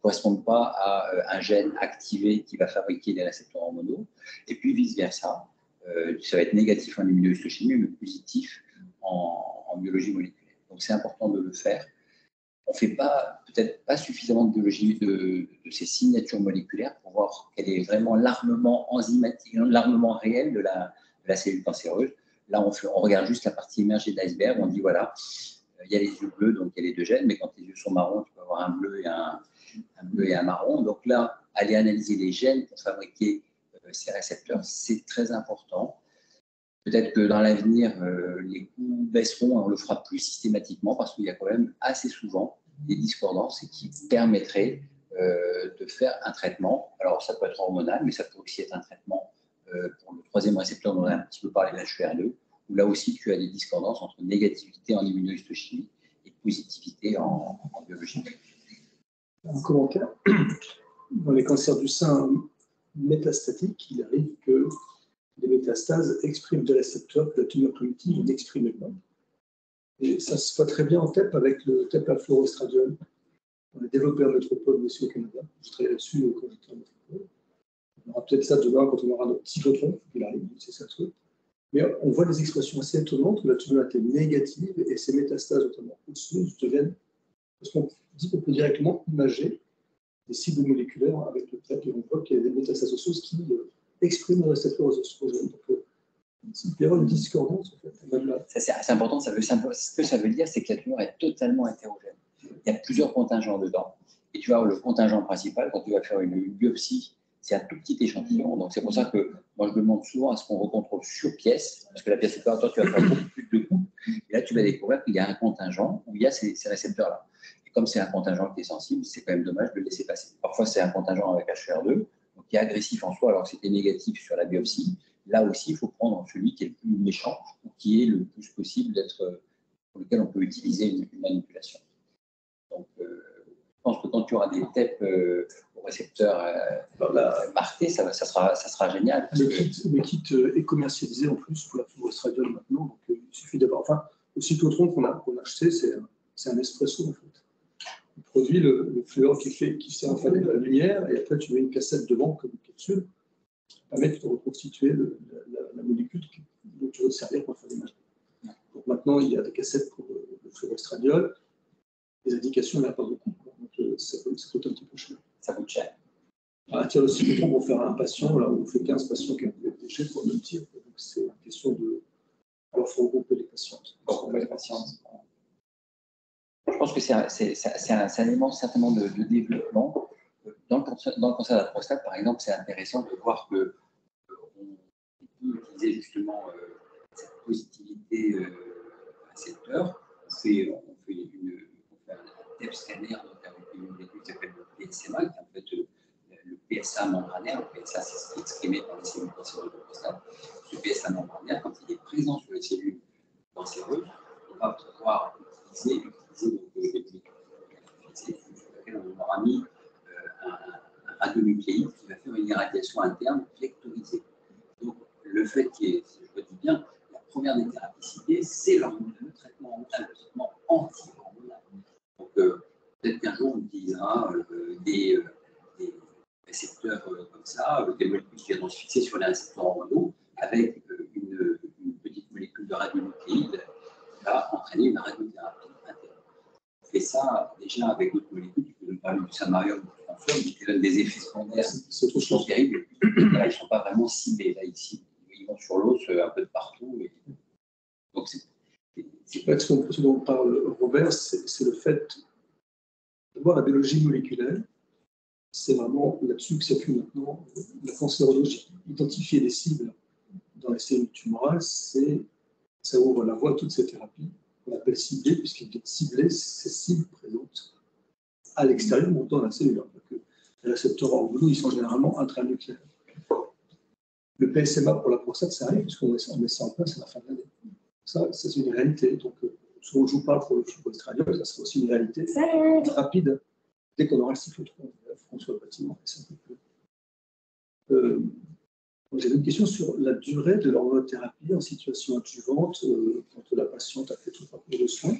correspondent pas à un gène activé qui va fabriquer les récepteurs hormonaux. Et puis, vice-versa. Ça va être négatif en immunohistochimie, mais positif en biologie moléculaire. Donc, c'est important de le faire. On ne fait peut-être pas suffisamment de biologie de ces signatures moléculaires pour voir quel est vraiment l'armement enzymatique, l'armement réel de la cellule cancéreuse. Là, on regarde juste la partie émergée de l'iceberg. On dit, voilà, il y a les yeux bleus, donc il y a les deux gènes, mais quand les yeux sont marrons, tu peux avoir un bleu et un marron. Donc là, aller analyser les gènes pour fabriquer ces récepteurs, c'est très important. Peut-être que dans l'avenir, les coûts baisseront et on le fera plus systématiquement parce qu'il y a quand même assez souvent des discordances qui permettraient de faire un traitement. Alors, ça peut être hormonal, mais ça peut aussi être un traitement pour le troisième récepteur dont on a un petit peu parlé, l'HER2, où là aussi, tu as des discordances entre négativité en immunohistochimie et positivité en biologie. Un commentaire. Dans les cancers du sein métastatiques, il arrive que les métastases expriment des récepteurs que la tumeur primitive n'exprimait pas. Et ça se voit très bien en TEP avec le TEP-afluoroestradiol. On a développé en métropole aussi au Canada. Je travaille là-dessus quand j'étais en métropole. On aura peut-être ça demain quand on aura notre cyclotron, il arrive, c'est ça le truc. Mais on voit des expressions assez étonnantes où la tumeur était négative et ces métastases, notamment osseuses, deviennent. Parce qu'on dit qu'on peut directement imager des cibles moléculaires avec le TEP et on voit qu'il y a des métastases osseuses qui expriment le récepteur aux oestrogènes. Donc, il y a une discordance, en fait. C'est important. Ce que ça veut dire, c'est que la tumeur est totalement hétérogène. Il y a plusieurs contingents dedans. Et tu vois, le contingent principal, quand tu vas faire une biopsie, c'est un tout petit échantillon. Donc, c'est pour ça que moi, je demande souvent à ce qu'on recontrôle sur pièce, parce que la pièce opératoire, tu vas faire beaucoup plus de coupes. Et là, tu vas découvrir qu'il y a un contingent où il y a ces récepteurs-là. Et comme c'est un contingent qui est sensible, c'est quand même dommage de le laisser passer. Parfois, c'est un contingent avec HER2, donc qui est agressif en soi, alors que c'était négatif sur la biopsie. Là aussi, il faut prendre celui qui est le plus méchant, ou qui est le plus possible pour lequel on peut utiliser une manipulation. Donc, je pense que quand tu auras des TEP au récepteur marqué, ça sera génial. Le kit est commercialisé en plus pour la fluoroestradiol maintenant, donc il suffit d'avoir. Enfin, le cyclotron qu'on a acheté, c'est un espresso en fait. Il produit le fluor qui sert à faire de la lumière, et après tu mets une cassette devant comme une capsule, qui permet de reconstituer la molécule dont tu veux te servir pour faire l'image. Donc maintenant, il y a des cassettes pour le fluoroestradiol. Les indications, il n'y en a pas beaucoup. Donc ça coûte un petit peu cher. Ça coûte cher. Tiens, le cyclotron pour faire un patient, là, on fait 15 patients qui ont des déchets pour le tir. Donc c'est une question de. Alors, il faut regrouper les patients. Je pense que c'est un élément certainement de développement. Dans le cancer de la prostate, par exemple, c'est intéressant de voir qu'on peut utiliser justement cette positivité récepteur. On fait un TEP scanner avec une molécule qui s'appelle le PSMA, qui est en fait le PSA membranaire. Le PSA, c'est ce qui est exprimé par les cellules cancéreuses de prostate. Ce PSA membranaire, quand il est présent sur les cellules cancéreuses, on va pouvoir utiliser des molécules lequel on aura mis un radionucléide qui va faire une irradiation interne vectorisée. Donc, le fait qu'il y ait, si je le dis bien, la première des thérapies ciblées, c'est le traitement hormonal, le traitement anti-hormonal. Donc, peut-être qu'un jour, on utilisera des récepteurs comme ça, des molécules qui viendront se fixer sur les récepteurs hormonaux, avec une petite molécule de radionucléide qui va entraîner une radiothérapie interne. On fait ça déjà avec d'autres molécules, qui nous parler du samarium, qui donnent des effets secondaires qui sont terribles. Là, ils ne sont pas vraiment ciblés. Là, ils vont sur l'os un peu de partout. Donc, ce dont parle Robert, c'est le fait de voir la biologie moléculaire. C'est vraiment là-dessus que s'appuie maintenant la cancérologie. Identifier des cibles dans les cellules tumorales, ça ouvre la voie à toutes ces thérapies qu'on appelle ciblées, puisqu'il est ciblé ces cibles présentes à l'extérieur, ou dans la cellule. Les récepteurs hormonaux, ils sont généralement intranucléaires. Le PSMA pour la prostate, ça arrive, puisqu'on met ça en place à la fin de l'année. Ça, c'est une réalité. Donc, ce dont je vous parle pour le fibroestradiol, ça sera aussi une réalité rapide. Dès qu'on aura le cyclotron, François Bâtiment, c'est un peu plus. J'avais une question sur la durée de l'hormonothérapie en situation adjuvante quand la patiente a fait tout le parcours de soins.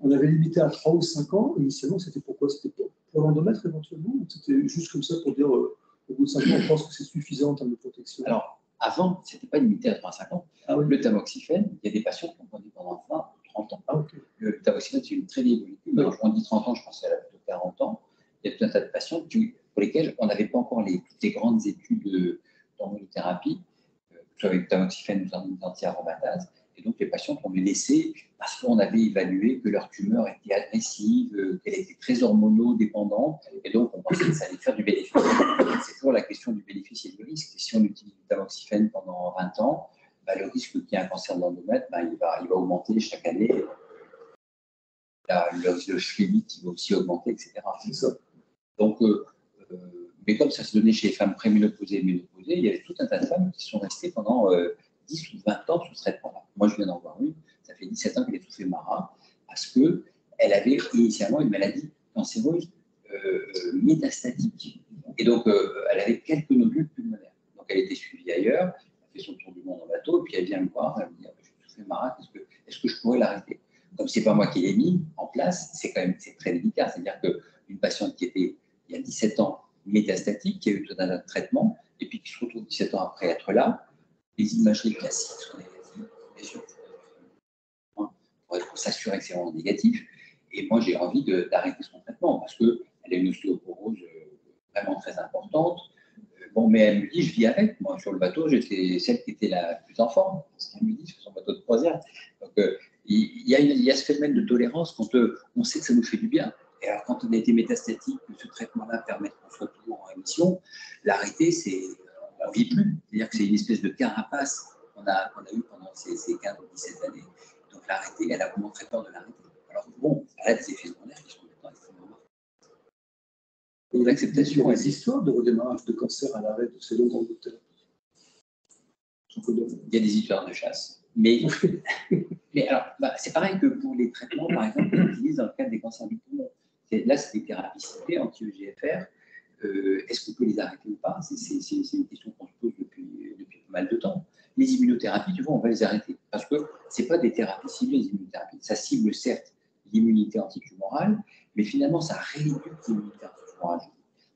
On avait limité à 3 ou 5 ans. Initialement, c'était pourquoi? C'était pour l'endomètre éventuellement? C'était juste comme ça pour dire au bout de 5 ans, on pense que c'est suffisant en termes de protection? Alors, avant, ce n'était pas limité à 3 à 5 ans. Ah, oui. Le tamoxifène, il y a des patients qui ont pris pendant 20 ou 30 ans. Ah, okay. Le tamoxifène, c'est une très vieille molécule. Alors, quand on dit 30 ans, je pensais à plutôt 40 ans. Il y a tout un tas de patients pour lesquels on n'avait pas encore toutes les grandes études d'hormonothérapie, que ce soit avec le tamoxifène ou les anti-aromatases. Et donc, les patients ont dû laisser parce qu'on avait évalué que leur tumeur était agressive, qu'elle était très hormonodépendante. Et donc, on pensait que ça allait faire du bénéfice. C'est toujours la question du bénéfice et du risque. Et si on utilise du tamoxifène pendant 20 ans, le risque qu'il y ait un cancer de l'endomètre, il va augmenter chaque année. Le risque de chevillite, il va aussi augmenter, etc. C'est ça. Donc, mais comme ça se donnait chez les femmes préménopausées et ménopausées, il y avait tout un tas de femmes qui sont restées pendant 10 ou 20 ans sous ce traitement-là. Moi, je viens d'en voir une, ça fait 17 ans qu'elle est sous Femara, parce qu'elle avait initialement une maladie cancéreuse métastatique. Et donc, elle avait quelques nodules pulmonaires. Donc, elle était suivie ailleurs, elle fait son tour du monde en bateau, et puis elle vient me voir, elle me dit, je suis sous Femara, est-ce que je pourrais l'arrêter? Comme ce n'est pas moi qui l'ai mis en place, c'est très délicat. C'est-à-dire qu'une patiente qui était, il y a 17 ans, métastatique, qui a eu tout un tas de traitements, et puis qui se retrouve 17 ans après être là, les imageries classiques sont négatives, bien sûr, pour s'assurer que c'est vraiment négatif. Et moi, j'ai envie d'arrêter son traitement, parce qu'elle a une ostéoporose vraiment très importante. Bon, mais elle me dit, je vis avec. Moi, sur le bateau, j'étais celle qui était la plus en forme, ce qu'elle me dit sur son bateau de croisière. Donc, il y a ce phénomène de tolérance quand on sait que ça nous fait du bien. Et alors, quand on a été métastatique, que ce traitement-là permet qu'on soit toujours en rémission, l'arrêter, on ne vit plus. C'est-à-dire que c'est une espèce de carapace qu'on a eu pendant ces 15 ou 17 années. Donc, l'arrêter, elle a vraiment très peur de l'arrêter. Alors, bon, elle a des effets secondaires qui sont maintenant extrêmement marquants. Et l'acceptation, il y a des histoires de redémarrage de cancer à l'arrêt de ces longues hormonothérapies. Il y a des histoires de chasse. Mais alors, c'est pareil que pour les traitements, par exemple, qu'on utilise dans le cadre des cancers du poumon. Là, c'est des thérapies ciblées anti-EGFR. Est-ce qu'on peut les arrêter ou pas? C'est une question qu'on se pose depuis pas mal de temps. Les immunothérapies, tu vois, on va les arrêter. Parce que ce n'est pas des thérapies ciblées, les immunothérapies. Ça cible certes l'immunité antitumorale, mais finalement, ça rééduque l'immunité antitumorale.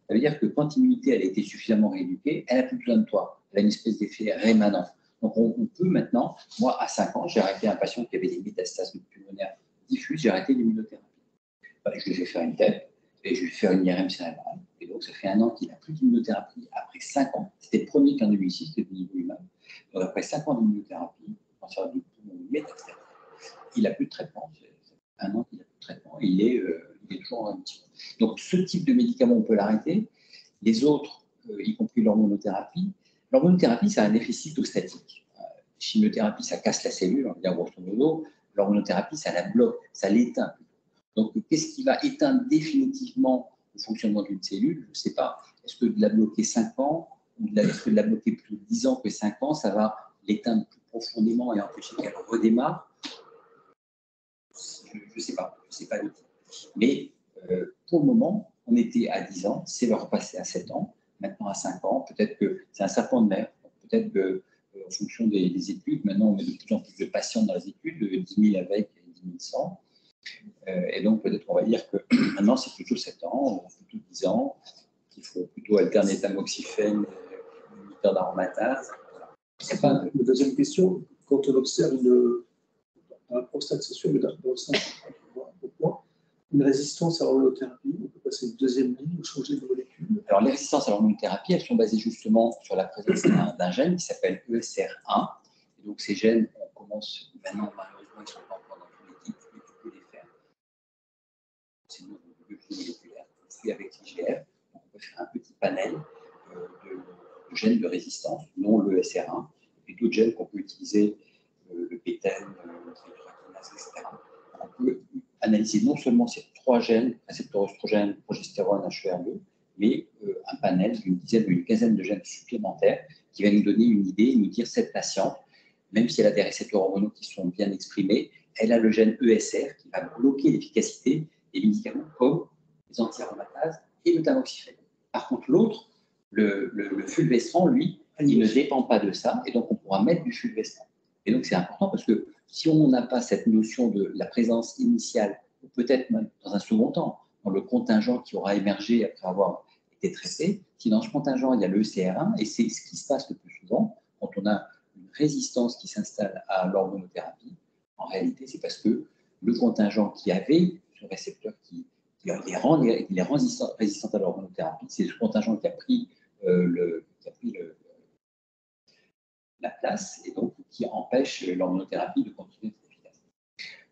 Ça veut dire que quand l'immunité elle a été suffisamment rééduquée, elle n'a plus besoin de toi. Elle a une espèce d'effet rémanent. Donc, on peut maintenant, moi, à 5 ans, j'ai arrêté un patient qui avait des métastases pulmonaires diffuses, j'ai arrêté l'immunothérapie. Je lui ai fait faire une TEP et je lui ai fait faire une IRM cérébrale. Et donc, ça fait 1 an qu'il n'a plus d'immunothérapie après 5 ans. C'était le premier cas de celui-ci, c'était du niveau humain. Donc, après 5 ans d'immunothérapie, cancer du poumon métastatique, il n'a plus de traitement. C'est 1 an qu'il n'a plus de traitement et il est toujours en rémission. Donc, ce type de médicament, on peut l'arrêter. Les autres, y compris l'hormonothérapie, ça a un effet cytostatique. Chimiothérapie, ça casse la cellule, on va dire grosso modo. L'hormonothérapie, ça la bloque, ça l'éteint. Donc, qu'est-ce qui va éteindre définitivement le fonctionnement d'une cellule? Je ne sais pas. Est-ce que de la bloquer 5 ans, ou est-ce que de la bloquer plus de 10 ans que 5 ans, ça va l'éteindre plus profondément et empêcher qu'elle redémarre? Je ne sais pas. Je ne sais pas l'outil. Mais pour le moment, on était à 10 ans, c'est le repasser à 7 ans, maintenant à 5 ans. Peut-être que c'est un serpent de mer. Peut-être que, en fonction des études, maintenant on met de plus en plus de patients dans les études, 10 000 avec et 10 000 sans. Et donc peut-être qu'on va dire que maintenant c'est plutôt 7 ans, ou plutôt 10 ans, qu'il faut plutôt alterner tamoxifène et inhibiteur d'aromatase. Voilà. La deuxième question, quand on observe dans la prostate, c'est sûr, mais dans le sein, une résistance à l'hormonothérapie, on peut passer une deuxième ligne ou changer de molécule. Alors, les résistances à l'hormonothérapie, elles sont basées justement sur la présence d'un gène qui s'appelle ESR1. Et donc, ces gènes, on commence maintenant, malheureusement, ils ne sont pas encore dans tous les types, mais tu peux les faire. C'est une biologie moléculaire, puis avec l'IGF, on peut faire un petit panel de gènes de résistance, non le ESR1, et d'autres gènes qu'on peut utiliser, le PTEN, le triptylinase, etc. On peut analyser non seulement ces 3 gènes, récepteurs oestrogène, progestérone, HER2, mais un panel d'une dizaine ou une quinzaine de gènes supplémentaires qui va nous donner une idée, nous dire cette patiente, même si elle a des récepteurs hormonaux qui sont bien exprimés, elle a le gène ESR qui va bloquer l'efficacité des médicaments comme les anti-aromatases et le tamoxifène. Par contre, l'autre, le fulvestrant, lui, il ne dépend pas de ça, et donc on pourra mettre du fulvestrant. Et donc c'est important parce que si on n'a pas cette notion de la présence initiale, ou peut-être même dans un second temps, dans le contingent qui aura émergé après avoir été traité, si dans ce contingent il y a le ECR1, et c'est ce qui se passe le plus souvent, quand on a une résistance qui s'installe à l'hormonothérapie, en réalité c'est parce que le contingent qui avait ce récepteur qui les rend résistants à l'hormonothérapie, c'est ce contingent qui a pris la place et donc qui empêche l'hormonothérapie de continuer d'être efficace.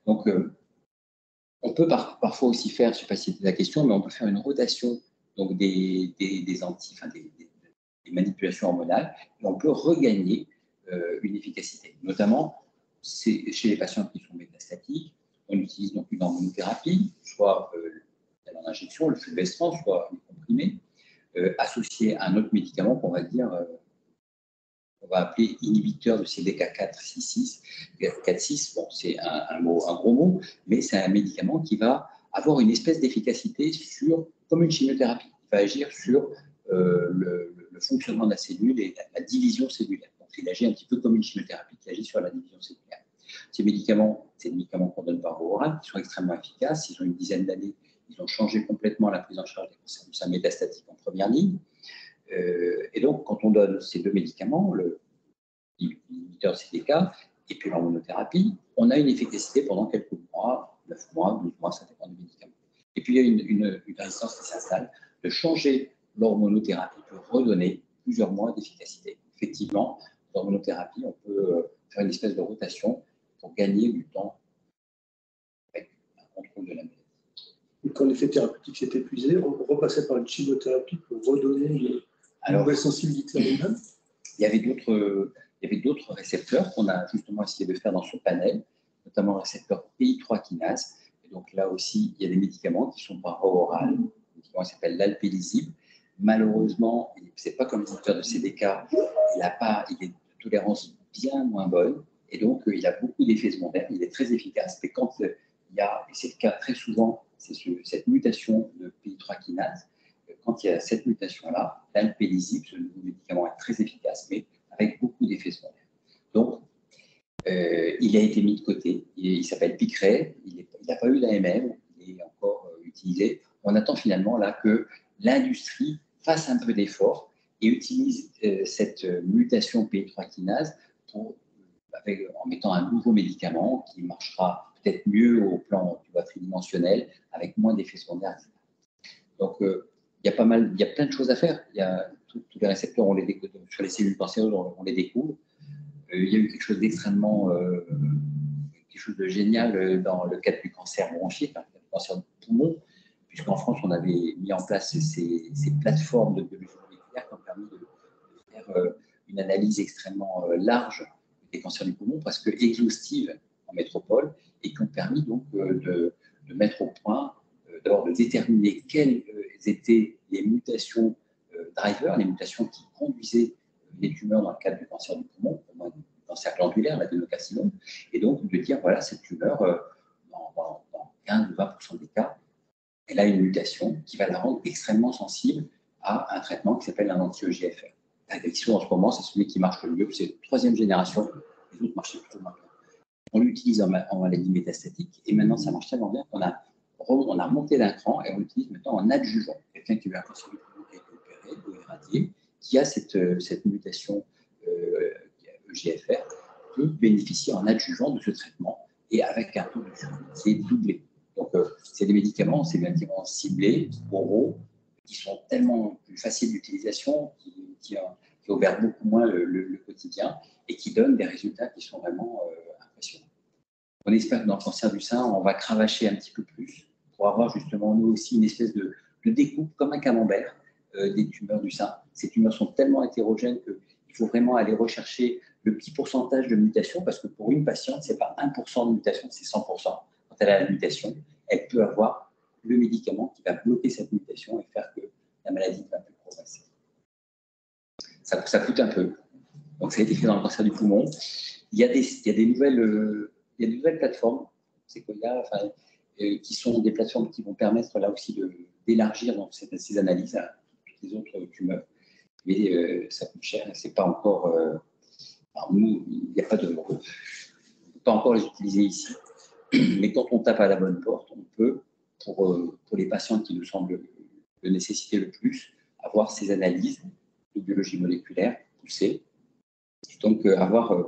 Donc, on peut parfois aussi faire, je ne sais pas si c'était la question, mais on peut faire une rotation donc des manipulations hormonales et on peut regagner une efficacité. Notamment, chez les patients qui sont métastatiques, on utilise donc une hormonothérapie, soit en injection, le fulvestrant, soit comprimé, associé à un autre médicament qu'on va dire on va appeler inhibiteur de CDK4/6. 4/6, bon, c'est un gros mot, mais c'est un médicament qui va avoir une espèce d'efficacité comme une chimiothérapie, qui va agir sur le fonctionnement de la cellule et la division cellulaire. Donc, il agit un petit peu comme une chimiothérapie qui agit sur la division cellulaire. Ces médicaments, c'est des médicaments qu'on donne par voie orale, qui sont extrêmement efficaces. Ils ont une dizaine d'années, ils ont changé complètement la prise en charge des cancers du sein métastatique en première ligne. Et donc, quand on donne ces 2 médicaments, l'inhibiteur CDK et puis l'hormonothérapie, on a une efficacité pendant quelques mois, 9 mois, 12 mois, ça dépend du médicament. Et puis, il y a une résistance qui s'installe. De changer l'hormonothérapie peut redonner plusieurs mois d'efficacité. Effectivement, l'hormonothérapie, on peut faire une espèce de rotation pour gagner du temps avec un contrôle de la maladie. Et quand l'effet thérapeutique s'est épuisé, on repassait par une chimiothérapie pour redonner une nouvelle sensibilité hormonale. Il y avait d'autres récepteurs qu'on a justement essayé de faire dans ce panel, notamment le récepteur PI3 kinase. Et donc là aussi, il y a des médicaments qui sont par voie orale, un médicament qui s'appelle l'alpélisib. Malheureusement, ce n'est pas comme l'inhibiteur de CDK, il est de tolérance bien moins bonne, et donc il a beaucoup d'effets secondaires, il est très efficace, mais quand il y a, et c'est le cas très souvent, c'est cette mutation de PI3 kinase, quand il y a cette mutation-là, l'alpélisib, ce nouveau médicament est très efficace, mais avec beaucoup d'effets secondaires. Donc, il a été mis de côté. Il s'appelle Piqray, il n'a pas eu l'AMM, il est encore utilisé. On attend finalement là que l'industrie fasse un peu d'effort et utilise cette mutation PI3 kinase en mettant un nouveau médicament qui marchera peut-être mieux au plan tridimensionnel, avec moins d'effets secondaires. Donc, il y a plein de choses à faire. Il y a tous les récepteurs, on les découvre, sur les cellules cancéreuses, on les découvre. Il y a eu quelque chose d'extrêmement, quelque chose de génial dans le cadre du cancer bronchique, du cancer du poumon, puisqu'en France, on avait mis en place ces plateformes de biologie moléculaire qui ont permis de faire une analyse extrêmement large des cancers du poumon, presque exhaustive en métropole, et qui ont permis donc de mettre au point, d'abord de déterminer quelles étaient les mutations drivers, les mutations qui conduisaient les tumeurs dans le cadre du cancer du poumon, du cancer glandulaire, l'adénocarcinome, et donc de dire, voilà, cette tumeur, dans 15 ou 20% des cas, elle a une mutation qui va la rendre extrêmement sensible à un traitement qui s'appelle un anti-EGFR. Tagrisso, en ce moment, c'est celui qui marche le mieux, c'est la 3e génération, les autres marchaient plutôt moins bien. On l'utilise en maladie métastatique, et maintenant, ça marche tellement bien qu'on a remonté d'un cran, et on l'utilise maintenant en adjuvant. Quelqu'un qui a eu un cancer du poumon qui a été opéré ou irradié, qui a cette mutation EGFR, peut bénéficier en adjuvant de ce traitement, et avec un taux de cure qui est doublé. Donc, c'est des médicaments ciblés, oraux, qui sont tellement plus faciles d'utilisation, qui obèrent beaucoup moins le quotidien et qui donnent des résultats qui sont vraiment impressionnants. On espère que dans le cancer du sein, on va cravacher un petit peu plus pour avoir justement, nous aussi, une espèce de découpe comme un camembert des tumeurs du sein. Ces tumeurs sont tellement hétérogènes qu'il faut vraiment aller rechercher le petit pourcentage de mutation, parce que pour une patiente, ce n'est pas 1% de mutation, c'est 100%. Quand elle a la mutation, elle peut avoir le médicament qui va bloquer cette mutation et faire que la maladie ne va plus progresser. Ça coûte un peu. Donc, ça a été fait dans le cancer du poumon. Il y a des nouvelles plateformes, qui sont des plateformes qui vont permettre là aussi d'élargir ces analyses à toutes les autres tumeurs. Mais ça coûte cher et c'est pas encore. Alors nous, il n'y a pas de. On ne peut pas encore les utiliser ici. Mais quand on tape à la bonne porte, on peut, pour les patients qui nous semblent le nécessiter le plus, avoir ces analyses de biologie moléculaire poussées, et donc avoir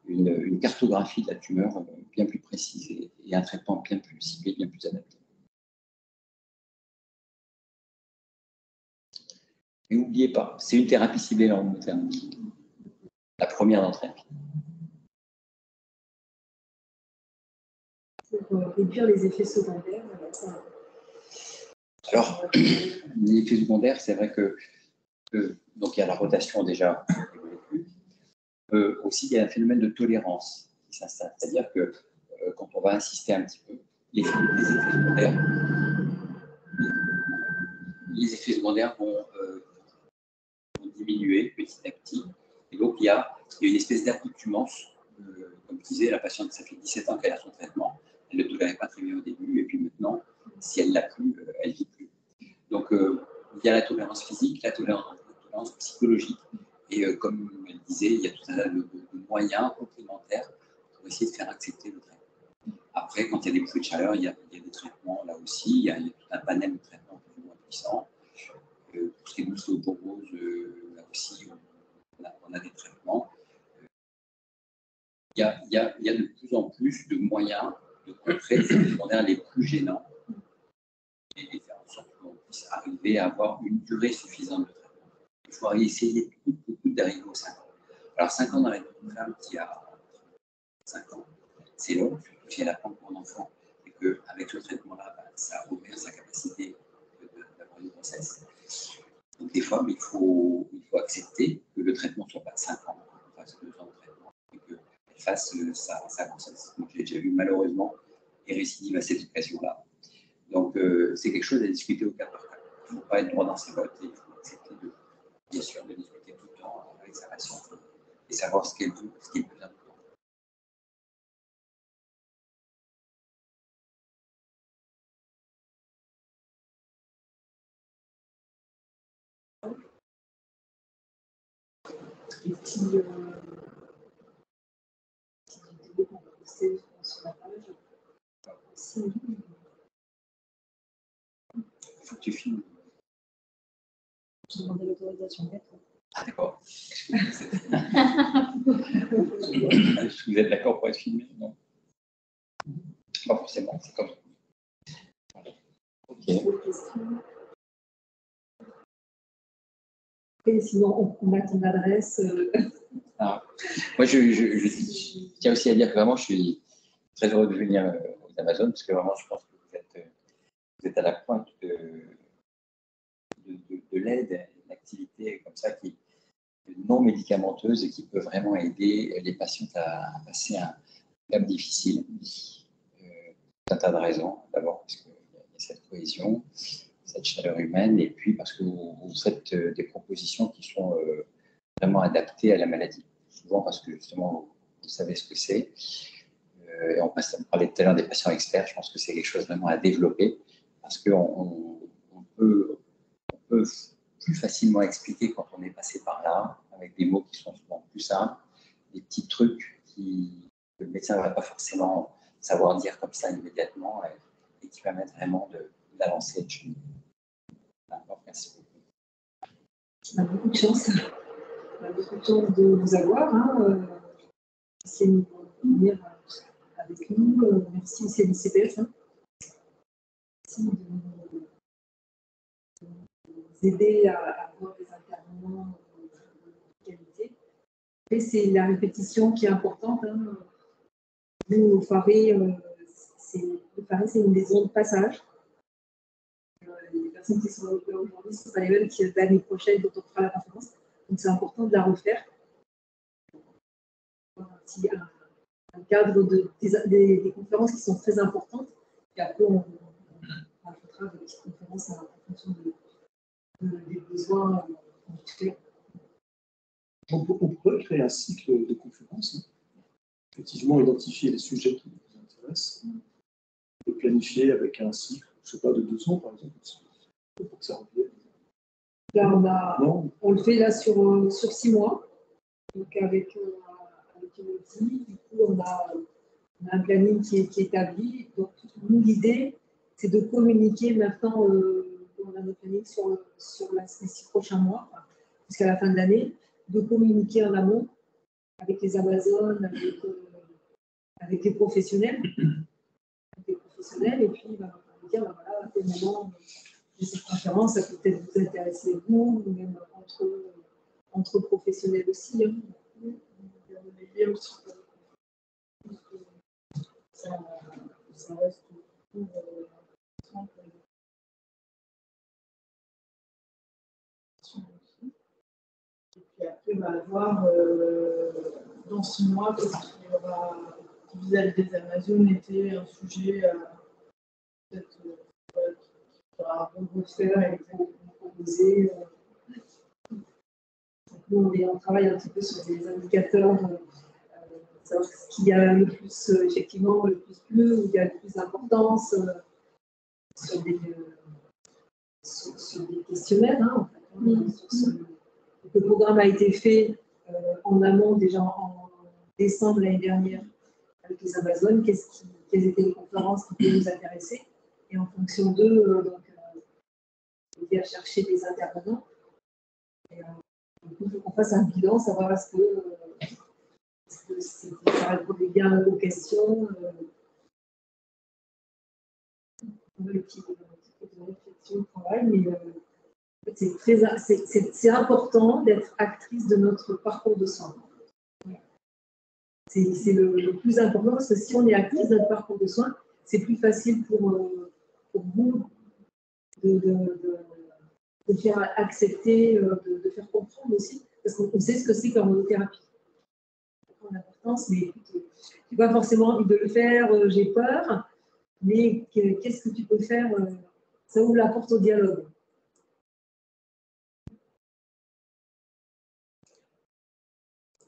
une cartographie de la tumeur bien plus précise et un traitement bien plus ciblé, bien plus adapté. Mais n'oubliez pas, c'est une thérapie ciblée en long terme. La première d'entre elles. Pour réduire les effets secondaires. Alors, les effets secondaires, c'est vrai que donc il y a la rotation déjà des molécules. Aussi, il y a un phénomène de tolérance qui s'installe. C'est-à-dire que quand on va insister un petit peu, les effets secondaires vont diminuer petit à petit. Et donc, il y a une espèce d'accoutumance. Comme je disais, la patiente, ça fait 17 ans qu'elle a son traitement. Elle ne le tolérait pas très bien au début. Et puis maintenant, si elle ne l'a plus, elle ne vit plus. Donc, il y a la tolérance physique, la tolérance psychologique. Et comme elle disait, il y a tout un tas de moyens complémentaires pour essayer de faire accepter le traitement. Après, quand il y a des bouffées de chaleur, il y a des traitements là aussi. Il y a tout un panel de traitements plus ou moins puissants. Tout ce qui est l'ostéoporose, là aussi, on a des traitements. Il y a de plus en plus de moyens de contrer les effets secondaires les plus gênants et faire en sorte qu'on puisse arriver à avoir une durée suffisante de traitement. Il faut essayer d'arriver aux 5 ans. Alors, 5 ans dans la femme qui a 5 ans, c'est long, surtout si elle apprend pour un enfant, et qu'avec ce traitement-là, ça ouvre sa capacité d'avoir une grossesse. Donc, des fois, il faut accepter que le traitement ne soit pas de 5 ans, qu'on fasse 2 ans de traitement, et qu'elle fasse sa grossesse. Donc, j'ai déjà vu malheureusement des récidives à cette occasion-là. Donc, c'est quelque chose à discuter au cas par cas. Il ne faut pas être droit dans ses bottes, et il faut accepter bien sûr, de discuter tout le temps avec sa patiente et savoir ce qu'elle veut, ce qui est le plus important. Et puis, vous pouvez poster sur la page. Il faut que tu filmes. J'ai demandé l'autorisation d'être. Ah, d'accord. Vous êtes d'accord pour être filmé? Non. Pas forcément, c'est comme ça. Ok. Et sinon, on a ton adresse. Ah. Moi, je tiens aussi à dire que vraiment, je suis très heureux de venir aux Amazones, parce que vraiment, je pense que vous êtes à la pointe de l'aide, une activité comme ça qui est non médicamenteuse et qui peut vraiment aider les patients à passer un cap difficile. Un tas de raisons. D'abord, parce qu'il y a cette cohésion, cette chaleur humaine, et puis parce que vous faites des propositions qui sont vraiment adaptées à la maladie. Souvent parce que justement, vous savez ce que c'est. Et on parlait tout à l'heure des patients experts, je pense que c'est quelque chose vraiment à développer. parce qu'on peut plus facilement expliquer quand on est passé par là, avec des mots qui sont souvent plus simples, des petits trucs que le médecin ne va pas forcément savoir dire comme ça immédiatement et qui permettent vraiment d'avancer. Merci beaucoup. On a beaucoup de chance. On a beaucoup de chance de vous avoir. Hein. C'est de venir avec nous. Merci aussi à l'ICPF. Hein. Merci de nous aider à avoir des intervenants de qualité. Et c'est la répétition qui est importante. Hein. Nous, au Faré, c'est une des zones de passage. Les personnes qui sont là aujourd'hui ne sont pas les mêmes que l'année prochaine dont on fera la conférence. Donc, c'est important de la refaire. Un cadre des conférences qui sont très importantes. Et après, on rajoutera des petites conférences en fonction des besoins ponctuels. On pourrait créer un cycle de conférences. Effectivement, identifier les sujets qui nous intéressent. Et planifier avec un cycle, je ne sais pas, de 2 ans, par exemple, pour que ça revienne. Là, on le fait là sur 6 mois. Donc, avec un outil, du coup, on a un planning qui est établi. Donc, nous, l'idée, c'est de communiquer maintenant, on a notre planning sur les 6 prochains mois, jusqu'à la fin de l'année, de communiquer en amont avec les Amazones, avec les professionnels. Et puis, on va dire, voilà, à quel moment de cette conférence, ça peut peut-être vous intéresser, vous, ou même entre professionnels aussi. Hein. Ça reste et puis après, on va voir dans 6 mois, parce qu'il y aura le visage des Amazones était un sujet peut-être qu'il faudra refaire et proposer. Nous, on travaille un petit peu sur des indicateurs, savoir ce qu'il y a le plus, effectivement, le plus bleu, où il y a le plus d'importance, sur des questionnaires. Hein, en fait. Le programme a été fait en amont, déjà en décembre l'année dernière, avec les Amazones, quelles étaient les conférences qui pouvaient nous intéresser. Et en fonction d'eux, on vient chercher des intervenants. Et, il faut qu'on fasse un bilan, savoir est-ce que ça répondait bien aux questions. On a le petit peu de réflexion au travail, mais c'est important d'être actrice de notre parcours de soins. C'est le plus important, parce que si on est actrice de notre parcours de soins, c'est plus facile pour vous de faire accepter, de faire comprendre aussi, parce qu'on sait ce que c'est qu'hormonothérapie. C'est l'importance, mais écoute, tu n'as pas forcément envie de le faire, j'ai peur, mais qu'est-ce que tu peux faire? Ça ouvre la porte au dialogue.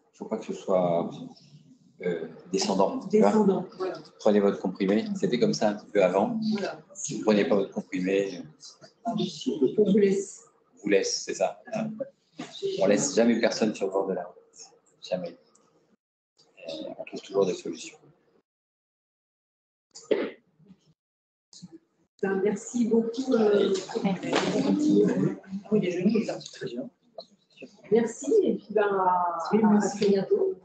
Il ne faut pas que ce soit descendant. Descendant, voilà. Prenez votre comprimé. C'était comme ça un petit peu avant. Voilà. Si vous ne prenez pas votre comprimé, On vous laisse. vous laisse, c'est ça. On ne laisse jamais personne sur le bord de la route. Jamais. On trouve toujours des solutions. Ben, merci beaucoup. Merci et puis à très bientôt.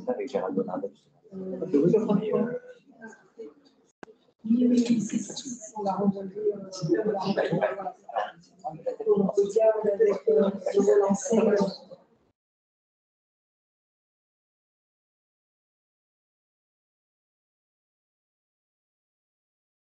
Avec Gérald Bonardet. Oui, on l'a rendu. On regarde avec le relancer.